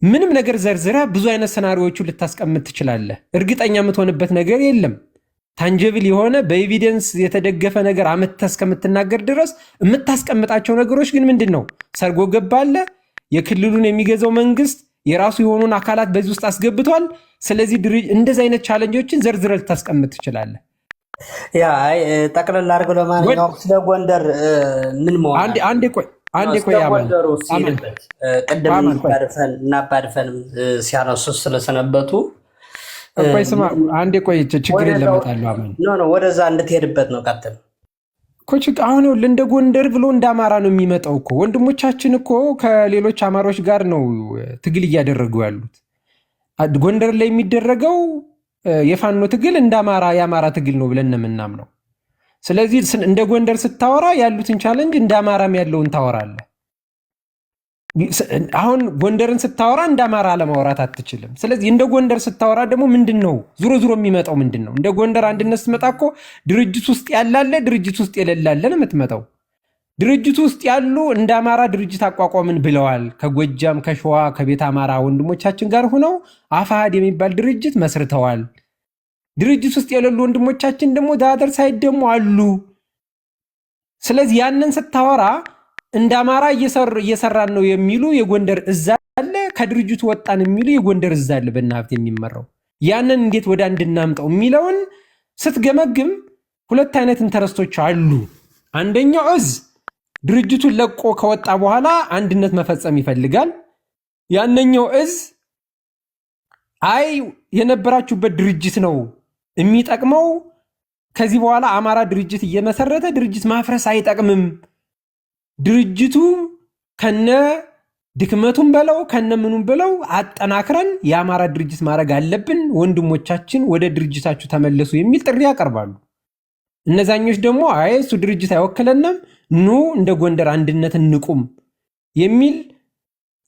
ምንም ነገር ዘርዝረህ ብዙ አይነት ሰናሪዎቹ ልታስቀምጥ ትችላለህ። እርግጠኛ የምትሆንበት ነገር የለም። ታንጀብል የሆነ በኤቪደንስ የተደገፈ ነገር አመተህ እስከምትናገር ድረስ የምታስቀምጣቸው ነገሮች ግን ምንድን ነው? ሰርጎ ገባ አለ። የክልሉን የሚገዛው መንግስት የራሱ የሆኑን አካላት በዚህ ውስጥ አስገብቷል። ስለዚህ እንደዚህ አይነት ቻለንጆችን ዘርዝረህ ልታስቀምጥ ትችላለህ። ያ ጠቅለል አድርገው ለማንኛውም ስለ ጎንደር ምን መሆን አንዴ ቆይ አንዴ ቆይ ወንደሩ ሲልበት ቀደም ባርፈን እና ባርፈን ሲያነሱ ስለሰነበቱ ቆይ ስማ አንዴ ቆይ ችግር የለም እመጣለሁ አማን ኖ ወደዛ እንድትሄድበት ነው ቀጥል ኮች አሁን እንደ ጎንደር ብሎ እንደ አማራ ነው የሚመጣው እኮ ወንድሞቻችን እኮ ከሌሎች አማራዎች ጋር ነው ትግል እያደረጉ ያሉት ጎንደር ላይ የሚደረገው የፋኖ ትግል እንደ አማራ የአማራ ትግል ነው ብለን የምናምነው ስለዚህ እንደ ጎንደር ስታወራ ያሉትን ቻሌንጅ እንደ አማራም ያለውን ታወራለህ አሁን ጎንደርን ስታወራ እንደ አማራ ለማውራት አትችልም ስለዚህ እንደ ጎንደር ስታወራ ደግሞ ምንድነው ዙሮ የሚመጣው ምንድነው እንደ ጎንደር አንድነት ስትመጣ እኮ ድርጅት ውስጥ ያላለ ድርጅት ውስጥ የሌላለ ነው የምትመጣው ድርጅት ውስጥ ያሉ እንደ አማራ ድርጅት አቋቋምን ብለዋል ከጎጃም ከሸዋ ከቤት አማራ ወንድሞቻችን ጋር ሆነው አፋሃድ የሚባል ድርጅት መስርተዋል ድርጅት ውስጥ የሌሉ ወንድሞቻችን ደግሞ ዳደር ሳይድ ደግሞ አሉ ስለዚህ ያንን ስታወራ እንደ አማራ እየሰራን ነው የሚሉ የጎንደር እዝ አለ ከድርጅቱ ወጣን የሚሉ የጎንደር እዝ አለ በእናብት የሚመራው ያንን እንዴት ወደ አንድ እናምጣው የሚለውን ስትገመግም ሁለት አይነት ኢንተረስቶች አሉ አንደኛው እዝ ድርጅቱን ለቆ ከወጣ በኋላ አንድነት መፈጸም ይፈልጋል ያንኛው እዝ አይ የነበራችሁበት ድርጅት ነው የሚጠቅመው ከዚህ በኋላ አማራ ድርጅት እየመሰረተ ድርጅት ማፍረስ አይጠቅምም ድርጅቱ ከነ ድክመቱን በለው ከነ ምኑን በለው አጠናክረን የአማራ ድርጅት ማድረግ አለብን ወንድሞቻችን ወደ ድርጅታችሁ ተመለሱ የሚል ጥሪ ያቀርባሉ እነዛኞች ደግሞ አይ እሱ ድርጅት አይወክለንም ኑ እንደ ጎንደር አንድነት እንቁም የሚል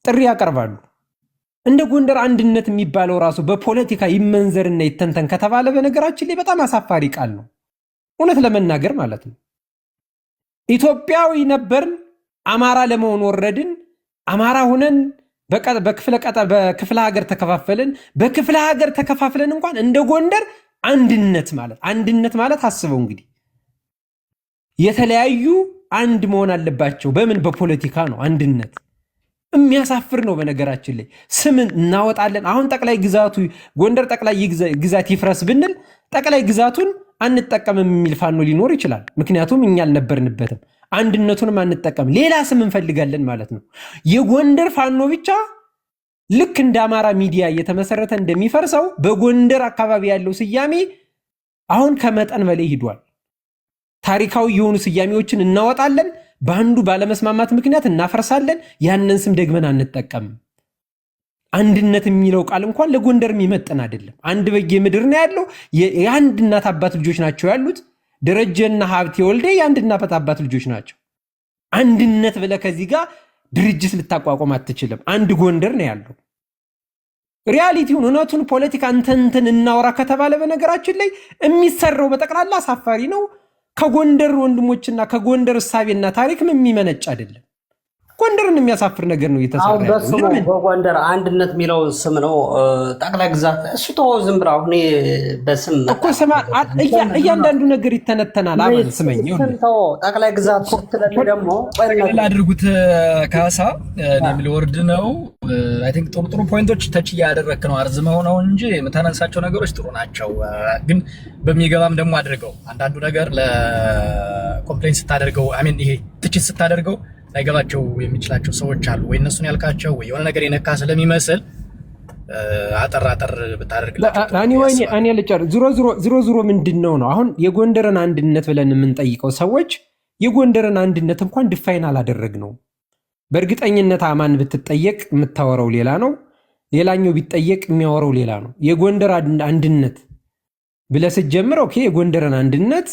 ጥሪ ያቀርባሉ እንደ ጎንደር አንድነት የሚባለው ራሱ በፖለቲካ ይመንዘርና ይተንተን ከተባለ በነገራችን ላይ በጣም አሳፋሪ ቃል ነው እውነት ለመናገር ማለት ነው ኢትዮጵያዊ ነበርን አማራ ለመሆን ወረድን አማራ ሆነን በክፍለ ሀገር ተከፋፈልን በክፍለ ሀገር ተከፋፍለን እንኳን እንደ ጎንደር አንድነት ማለት አስበው እንግዲህ የተለያዩ አንድ መሆን አለባቸው በምን በፖለቲካ ነው አንድነት የሚያሳፍር ነው በነገራችን ላይ ስምን እናወጣለን አሁን ጠቅላይ ግዛቱ ጎንደር ጠቅላይ ግዛት ይፍረስ ብንል ጠቅላይ ግዛቱን አንጠቀምም የሚል ፋኖ ሊኖር ይችላል ምክንያቱም እኛ አልነበርንበትም አንድነቱንም አንጠቀም ሌላ ስም እንፈልጋለን ማለት ነው የጎንደር ፋኖ ብቻ ልክ እንደ አማራ ሚዲያ እየተመሰረተ እንደሚፈርሰው በጎንደር አካባቢ ያለው ስያሜ አሁን ከመጠን በላይ ሄዷል ታሪካዊ የሆኑ ስያሜዎችን እናወጣለን በአንዱ ባለመስማማት ምክንያት እናፈርሳለን ያንን ስም ደግመን አንጠቀምም አንድነት የሚለው ቃል እንኳን ለጎንደር የሚመጥን አይደለም አንድ በየምድር ነው ያለው የአንድ እናት አባት ልጆች ናቸው ያሉት ደረጀና ሀብቴ ወልዴ የአንድ እናት አባት ልጆች ናቸው አንድነት ብለ ከዚህ ጋር ድርጅት ልታቋቋም አትችልም አንድ ጎንደር ነው ያለው ሪያሊቲውን እውነቱን ፖለቲካ እንተንተን እናወራ ከተባለ በነገራችን ላይ የሚሰራው በጠቅላላ አሳፋሪ ነው ከጎንደር ወንድሞችና ከጎንደር እሳቤና ታሪክም የሚመነጭ አይደለም ጎንደርን የሚያሳፍር ነገር ነው እየተሰራ ያለው በጎንደር አንድነት የሚለው ስም ነው ጠቅላይ ግዛት እሱ ተወው ዝም ብለው አሁን በስም እኮ ስማ እያንዳንዱ ነገር ይተነተናል አማን ስመኝ ይሁን ጠቅላይ ግዛት ስትለኝ ደግሞ ቆይላ አድርጉት ካሳ እኔም ልወርድ ነው አይ ቲንክ ጥሩ ፖይንቶች ተች ያደረክ ነው አርዝመው ነው እንጂ የምታነሳቸው ነገሮች ጥሩ ናቸው ግን በሚገባም ደግሞ አድርገው አንዳንዱ ነገር ለኮምፕሌንት ስታደርገው አሜን ይሄ ትችት ስታደርገው ላይገባቸው የሚችላቸው ሰዎች አሉ ወይ እነሱን ያልካቸው ወይ የሆነ ነገር የነካ ስለሚመስል አጠር ብታደርግላቸው እኔ ልጨር ዙሮ ምንድነው ነው አሁን የጎንደርን አንድነት ብለን የምንጠይቀው ሰዎች የጎንደርን አንድነት እንኳን ዲፋይን አላደረግነው በእርግጠኝነት አማን ብትጠየቅ የምታወራው ሌላ ነው ሌላኛው ቢጠየቅ የሚያወራው ሌላ ነው የጎንደር አንድነት ብለህ ስትጀምር ኦኬ የጎንደርን አንድነት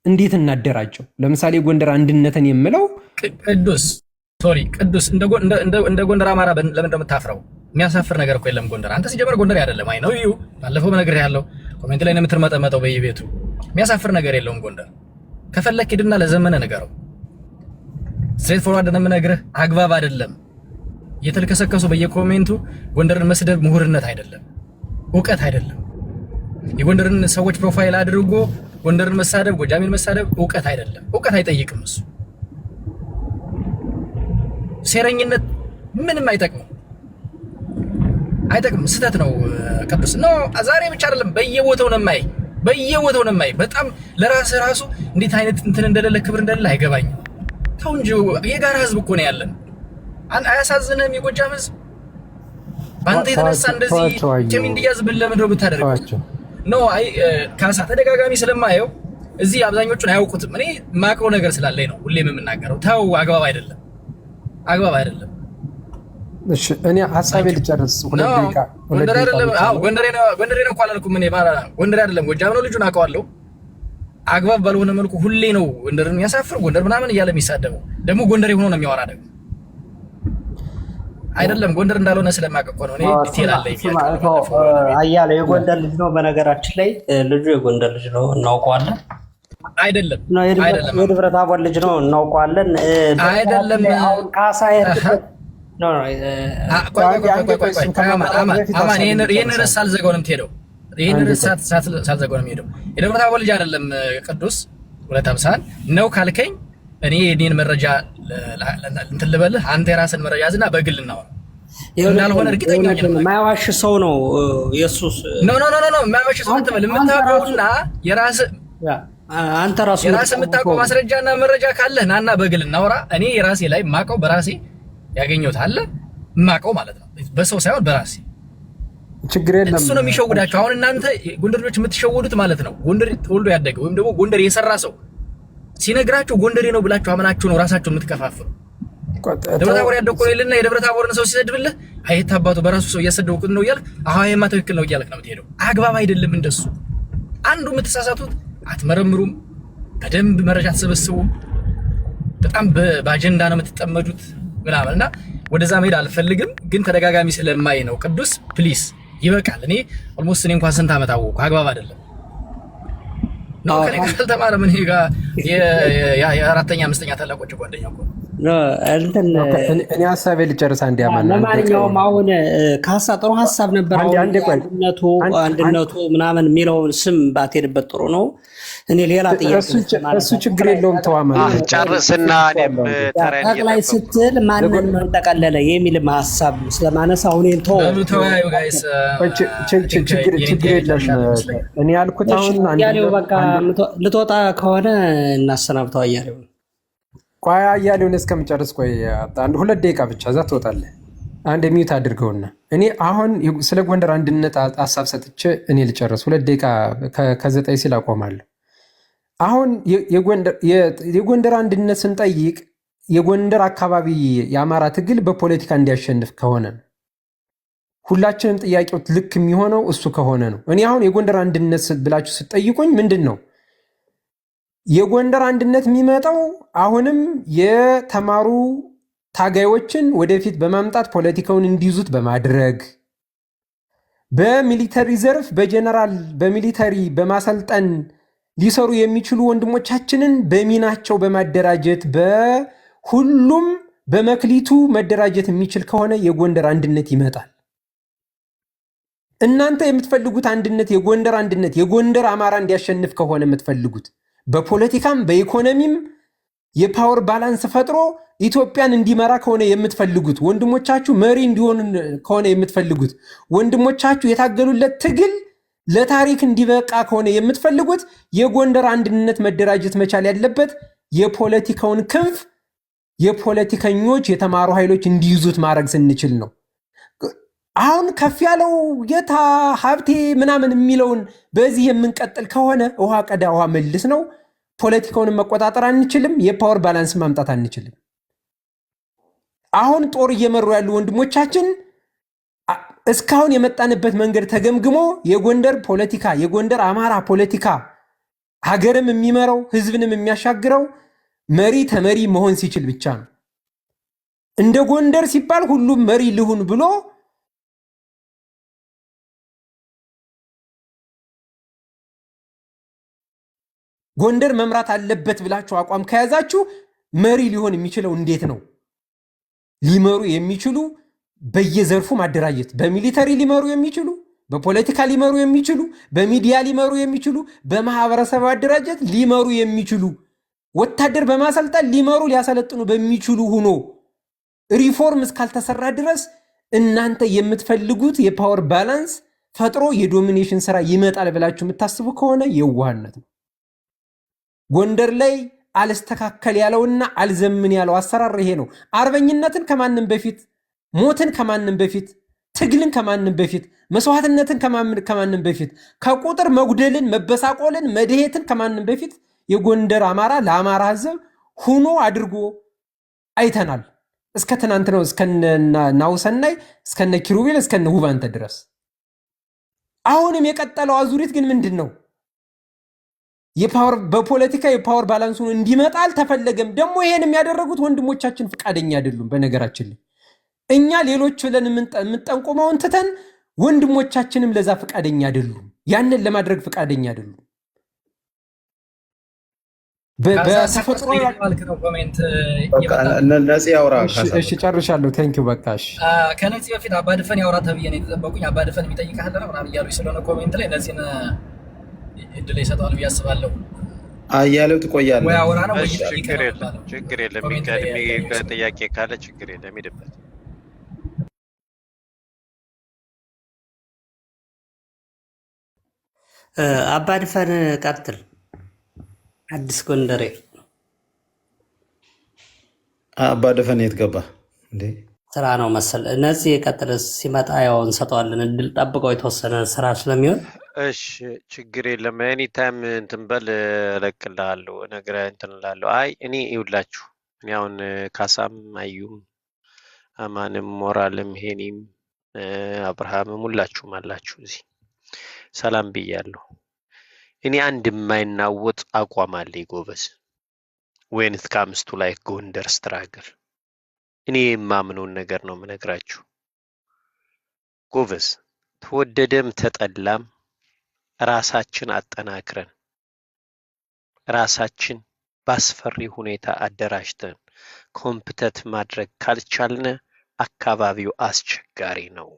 እንዴት እናደራጀው ለምሳሌ የጎንደር አንድነትን የምለው ቅዱስ እንደ ጎንደር አማራ ለምን እንደምታፍረው የሚያሳፍር ነገር እኮ የለም ጎንደር አንተ ሲጀምር ጎንደር አይደለም አይ ነው እዩ ባለፈው በነገር ያለው ኮሜንት ላይ ነው የምትርመጠመጠው በየቤቱ የሚያሳፍር ነገር የለውም ጎንደር ከፈለክ ሂድና ለዘመነ ነገረው ስትሬት ፎርዋርድ ነው የምነግርህ አግባብ አይደለም እየተልከሰከሱ በየኮሜንቱ ጎንደርን መስደብ ምሁርነት አይደለም ዕውቀት አይደለም የጎንደርን ሰዎች ፕሮፋይል አድርጎ ጎንደርን መሳደብ ጎጃሚን መሳደብ ዕውቀት አይደለም ዕውቀት አይጠይቅም እሱ ሴረኝነት ምንም አይጠቅምም ስተት ነው ቅዱስ ነው ዛሬ ብቻ አይደለም በየቦታው ነው የማይ በጣም ለራስ ራሱ እንዴት አይነት እንትን እንደሌለ ክብር እንደሌለ አይገባኝም ተው እንጂ የጋራ ህዝብ እኮ ነው ያለን። አያሳዝንም? የጎጃም ህዝብ በአንተ የተነሳ እንደዚህ ጀሚ እንዲያዝብን ለምንድነው ብታደርገው? ኖ አይ ካሳ ተደጋጋሚ ስለማየው እዚህ አብዛኞቹን አያውቁትም። እኔ ማቀው ነገር ስላለኝ ነው ሁሌም የምናገረው። ተው አግባብ አይደለም፣ አግባብ አይደለም። እሺ እኔ ሐሳቤ ልጨርስ። ሁለት ደቂቃ ጎንደር አይደለም። አዎ ጎንደሬ ነው እኮ አላልኩም። እኔ ጎንደሬ አይደለም ጎጃም ነው። ልጁን አውቀዋለሁ። አግባብ ባልሆነ መልኩ ሁሌ ነው ጎንደርን የሚያሳፍር ጎንደር ምናምን እያለ የሚሳደበው። ደግሞ ጎንደሬ ሆኖ ነው የሚያወራ ደግሞ አይደለም። ጎንደር እንዳልሆነ ስለማውቅ እኮ ነው። እኔ ዲቴል አለኝ። አያሌው የጎንደር ልጅ ነው። በነገራችን ላይ ልጁ የጎንደር ልጅ ነው፣ እናውቀዋለን። አይደለም የደብረ ታቦር ልጅ ነው፣ እናውቀዋለን። አይደለም አሁን ካሳ አማን ይሄን ርዕስ ሳልዘጋው ነው የምትሄደው። ይሄን ርዕስ ሳልዘጋው ነው የምሄደው። የደብረ ታቦር ልጅ አይደለም ቅዱስ 250 ነው ካልከኝ እኔ የኔን መረጃ እንትን ልበልህ። አንተ የራስን መረጃ ያዝና በግል እናወራ። እንዳልሆነ እርግጠኛ ነኝ። የማይዋሽ ሰው ነው ኢየሱስ። ኖ የማይዋሽ ሰው አትበል። የምታውቀውና አንተ ራሱ የምታውቀው ማስረጃና መረጃ ካለህ ናና በግል እናወራ። እኔ የራሴ ላይ ማውቀው በራሴ ያገኘሁት አለ ማውቀው ማለት ነው፣ በሰው ሳይሆን በራሴ። ችግር የለም። እሱ ነው የሚሸውዳቸው። አሁን እናንተ ጎንደሮች የምትሸውዱት ማለት ነው። ጎንደር ተወልዶ ያደገ ወይም ደግሞ ጎንደር የሰራ ሰው ሲነግራችሁ ጎንደሬ ነው ብላችሁ አመናችሁ ነው ራሳችሁን የምትከፋፍሉ። ደብረ ታቦር ያደኩ ይልና የደብረ ታቦርን ሰው ሲሰድብልህ አየት አባቱ በራሱ ሰው እያሰደውኩት ነው እያልክ አሁን የማ ትክክል ነው እያልክ ነው የምትሄደው። አግባብ አይደለም እንደሱ። አንዱ የምትሳሳቱት አትመረምሩም፣ በደንብ መረጃ አትሰበስቡም፣ በጣም በአጀንዳ ነው የምትጠመዱት ምናምንና ወደዛ መሄድ አልፈልግም፣ ግን ተደጋጋሚ ስለማይ ነው። ቅዱስ ፕሊስ ይበቃል። እኔ ኦልሞስት እኔ እንኳን ስንት ዓመት አወኩ። አግባብ አይደለም ነው ከኔ ጋር ተማረ። ምን ይጋ የአራተኛ አምስተኛ ታላቆች ጓደኛ እኮ እኔ ሀሳቤ ልጨርስ። አንድ ያማን ለማንኛውም አሁን ካሳ ጥሩ ሀሳብ ነበር። አንድነቱ ምናምን የሚለውን ስም ባትሄድበት ጥሩ ነው። እኔ ሌላ ጥያቄ እሱ ችግር የለውም። ተዋማ ጨርስና እኔም ተራይ ጠቅላይ ስትል ማንን ነው ጠቀለለ የሚል ሀሳብ ስለማነሳ አሁን ተወያዩ ጋይስ። ችግር የለም። እኔ ያልኩት አሁን አያሌው በቃ ልትወጣ ከሆነ እናሰናብተው። አያሌው ቆይ አያሌውን እስከምጨርስ ቆይ አንድ 2 ደቂቃ ብቻ እዛ ትወጣለህ። አንድ ሚዩት አድርገውና እኔ አሁን ስለ ጎንደር አንድነት ሀሳብ ሰጥቼ እኔ ልጨርስ። 2 ደቂቃ ከ9 ሲል አቆማለሁ። አሁን የጎንደር አንድነት ስንጠይቅ የጎንደር አካባቢ የአማራ ትግል በፖለቲካ እንዲያሸንፍ ከሆነ ነው። ሁላችንም ጥያቄው ልክ የሚሆነው እሱ ከሆነ ነው። እኔ አሁን የጎንደር አንድነት ብላችሁ ስትጠይቁኝ ምንድን ነው የጎንደር አንድነት የሚመጣው? አሁንም የተማሩ ታጋዮችን ወደፊት በማምጣት ፖለቲካውን እንዲይዙት በማድረግ በሚሊተሪ ዘርፍ በጀነራል በሚሊተሪ በማሰልጠን ሊሰሩ የሚችሉ ወንድሞቻችንን በሚናቸው በማደራጀት በሁሉም በመክሊቱ መደራጀት የሚችል ከሆነ የጎንደር አንድነት ይመጣል። እናንተ የምትፈልጉት አንድነት የጎንደር አንድነት የጎንደር አማራ እንዲያሸንፍ ከሆነ የምትፈልጉት በፖለቲካም በኢኮኖሚም የፓወር ባላንስ ፈጥሮ ኢትዮጵያን እንዲመራ ከሆነ የምትፈልጉት ወንድሞቻችሁ መሪ እንዲሆኑ ከሆነ የምትፈልጉት ወንድሞቻችሁ የታገሉለት ትግል ለታሪክ እንዲበቃ ከሆነ የምትፈልጉት የጎንደር አንድነት መደራጀት መቻል ያለበት የፖለቲካውን ክንፍ የፖለቲከኞች የተማሩ ኃይሎች እንዲይዙት ማድረግ ስንችል ነው። አሁን ከፍ ያለው ጌታ ሀብቴ ምናምን የሚለውን በዚህ የምንቀጥል ከሆነ ውሃ ቀዳ ውሃ መልስ ነው። ፖለቲካውንም መቆጣጠር አንችልም። የፓወር ባላንስ ማምጣት አንችልም። አሁን ጦር እየመሩ ያሉ ወንድሞቻችን እስካሁን የመጣንበት መንገድ ተገምግሞ የጎንደር ፖለቲካ የጎንደር አማራ ፖለቲካ ሀገርም የሚመራው ህዝብንም የሚያሻግረው መሪ ተመሪ መሆን ሲችል ብቻ ነው። እንደ ጎንደር ሲባል ሁሉም መሪ ልሁን ብሎ ጎንደር መምራት አለበት ብላችሁ አቋም ከያዛችሁ መሪ ሊሆን የሚችለው እንዴት ነው? ሊመሩ የሚችሉ በየዘርፉ ማደራጀት፣ በሚሊተሪ ሊመሩ የሚችሉ፣ በፖለቲካ ሊመሩ የሚችሉ፣ በሚዲያ ሊመሩ የሚችሉ፣ በማህበረሰብ ማደራጀት ሊመሩ የሚችሉ፣ ወታደር በማሰልጠን ሊመሩ ሊያሰለጥኑ በሚችሉ ሆኖ ሪፎርም እስካልተሰራ ድረስ እናንተ የምትፈልጉት የፓወር ባላንስ ፈጥሮ የዶሚኔሽን ስራ ይመጣል ብላችሁ የምታስቡ ከሆነ የዋህነት ነው። ጎንደር ላይ አልስተካከል ያለውና አልዘምን ያለው አሰራር ይሄ ነው። አርበኝነትን ከማንም በፊት፣ ሞትን ከማንም በፊት፣ ትግልን ከማንም በፊት፣ መስዋዕትነትን ከማንም በፊት፣ ከቁጥር መጉደልን፣ መበሳቆልን፣ መድሄትን ከማንም በፊት የጎንደር አማራ ለአማራ ህዝብ ሁኖ አድርጎ አይተናል። እስከ ትናንት ነው፣ እስከነ ናውሰናይ፣ እስከነ ኪሩቤል፣ እስከነ ውባንተ ድረስ። አሁንም የቀጠለው አዙሪት ግን ምንድን ነው? በፖለቲካ የፓወር ባላንሱን እንዲመጣ አልተፈለገም። ደግሞ ይሄን የሚያደረጉት ወንድሞቻችን ፈቃደኛ አይደሉም። በነገራችን ላይ እኛ ሌሎች ብለን የምንጠንቆመውን ትተን ወንድሞቻችንም ለዛ ፈቃደኛ አይደሉም። ያንን ለማድረግ ፈቃደኛ አይደሉም። በተፈጥሮ ነፂ ያውራ። እሺ ጨርሻለሁ። ቴንኪው በቃ እሺ። ከነፂ በፊት አባድፈን ያውራ ተብዬ ነው የተጠበቁኝ። አባድፈን የሚጠይቅህ አለ ነው ምናምን እያሉኝ ስለሆነ ኮሜንት ላይ ነፂን እድል ይሰጠዋል ብዬ አስባለሁ። አያሌው ትቆያለህ ወይ አውራ ነው ወይ ችግር የለም። የሚቀድም ጥያቄ ካለ ችግር የለም ሄድበት። አባድፈን ቀጥል። አዲስ ጎንደሬ አባድፈን የት ገባ እንዴ? ስራ ነው መሰል። እነዚህ የቀጥል ሲመጣ ያው እንሰጠዋለን እድል ጠብቀው የተወሰነ ስራ ስለሚሆን። እሺ ችግር የለም። ኤኒ ታይም እንትን በል እለቅልሃለሁ፣ እነግርህ እንትን እላለሁ። አይ እኔ ይውላችሁ እኔ አሁን ካሳም አዩም አማንም ሞራልም ሄኒም አብርሃምም ሁላችሁም አላችሁ እዚህ ሰላም ብያለሁ። እኔ አንድ የማይናወጥ አቋም አለኝ ጎበዝ። when it comes to like ጎንደር ስትራግል እኔ የማምነውን ነገር ነው የምነግራችሁ ጎበዝ። ተወደደም ተጠላም ራሳችን አጠናክረን ራሳችን ባስፈሪ ሁኔታ አደራጅተን ኮምፒተንት ማድረግ ካልቻልነ አካባቢው አስቸጋሪ ነው።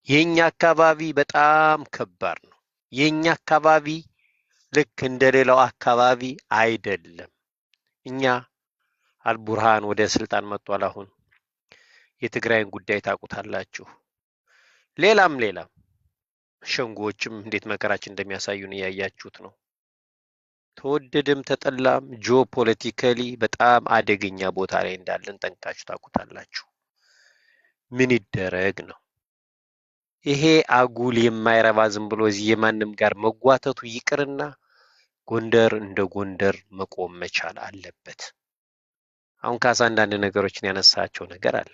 የኛ አካባቢ በጣም ከባድ ነው። የኛ አካባቢ ልክ እንደሌላው አካባቢ አይደለም። እኛ አልቡርሃን ወደ ስልጣን መጥቷል። አሁን የትግራይን ጉዳይ ታውቁታላችሁ። ሌላም ሸንጎችም እንዴት መከራችን እንደሚያሳዩን ያያችሁት ነው። ተወደደም ተጠላም ጂኦፖለቲካሊ በጣም አደገኛ ቦታ ላይ እንዳለን ጠንቃችሁ ታውቁታላችሁ። ምን ይደረግ ነው? ይሄ አጉል የማይረባ ዝም ብሎ እዚህ የማንም ጋር መጓተቱ ይቅርና ጎንደር እንደ ጎንደር መቆም መቻል አለበት። አሁን ካሳ አንዳንድ ነገሮችን ያነሳቸው ነገር አለ።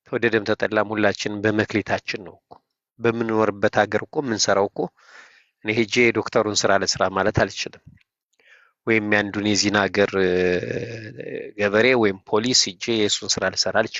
ተወደደም ተጠላም ሁላችን በመክሊታችን ነው እኮ በምንኖርበት ሀገር እኮ የምንሰራው እኮ እኔ ሄጄ ዶክተሩን ስራ ለስራ ማለት አልችልም። ወይም የአንዱን የዚህን ሀገር ገበሬ ወይም ፖሊስ ሄጄ የእሱን ስራ ልሰራ አልችልም።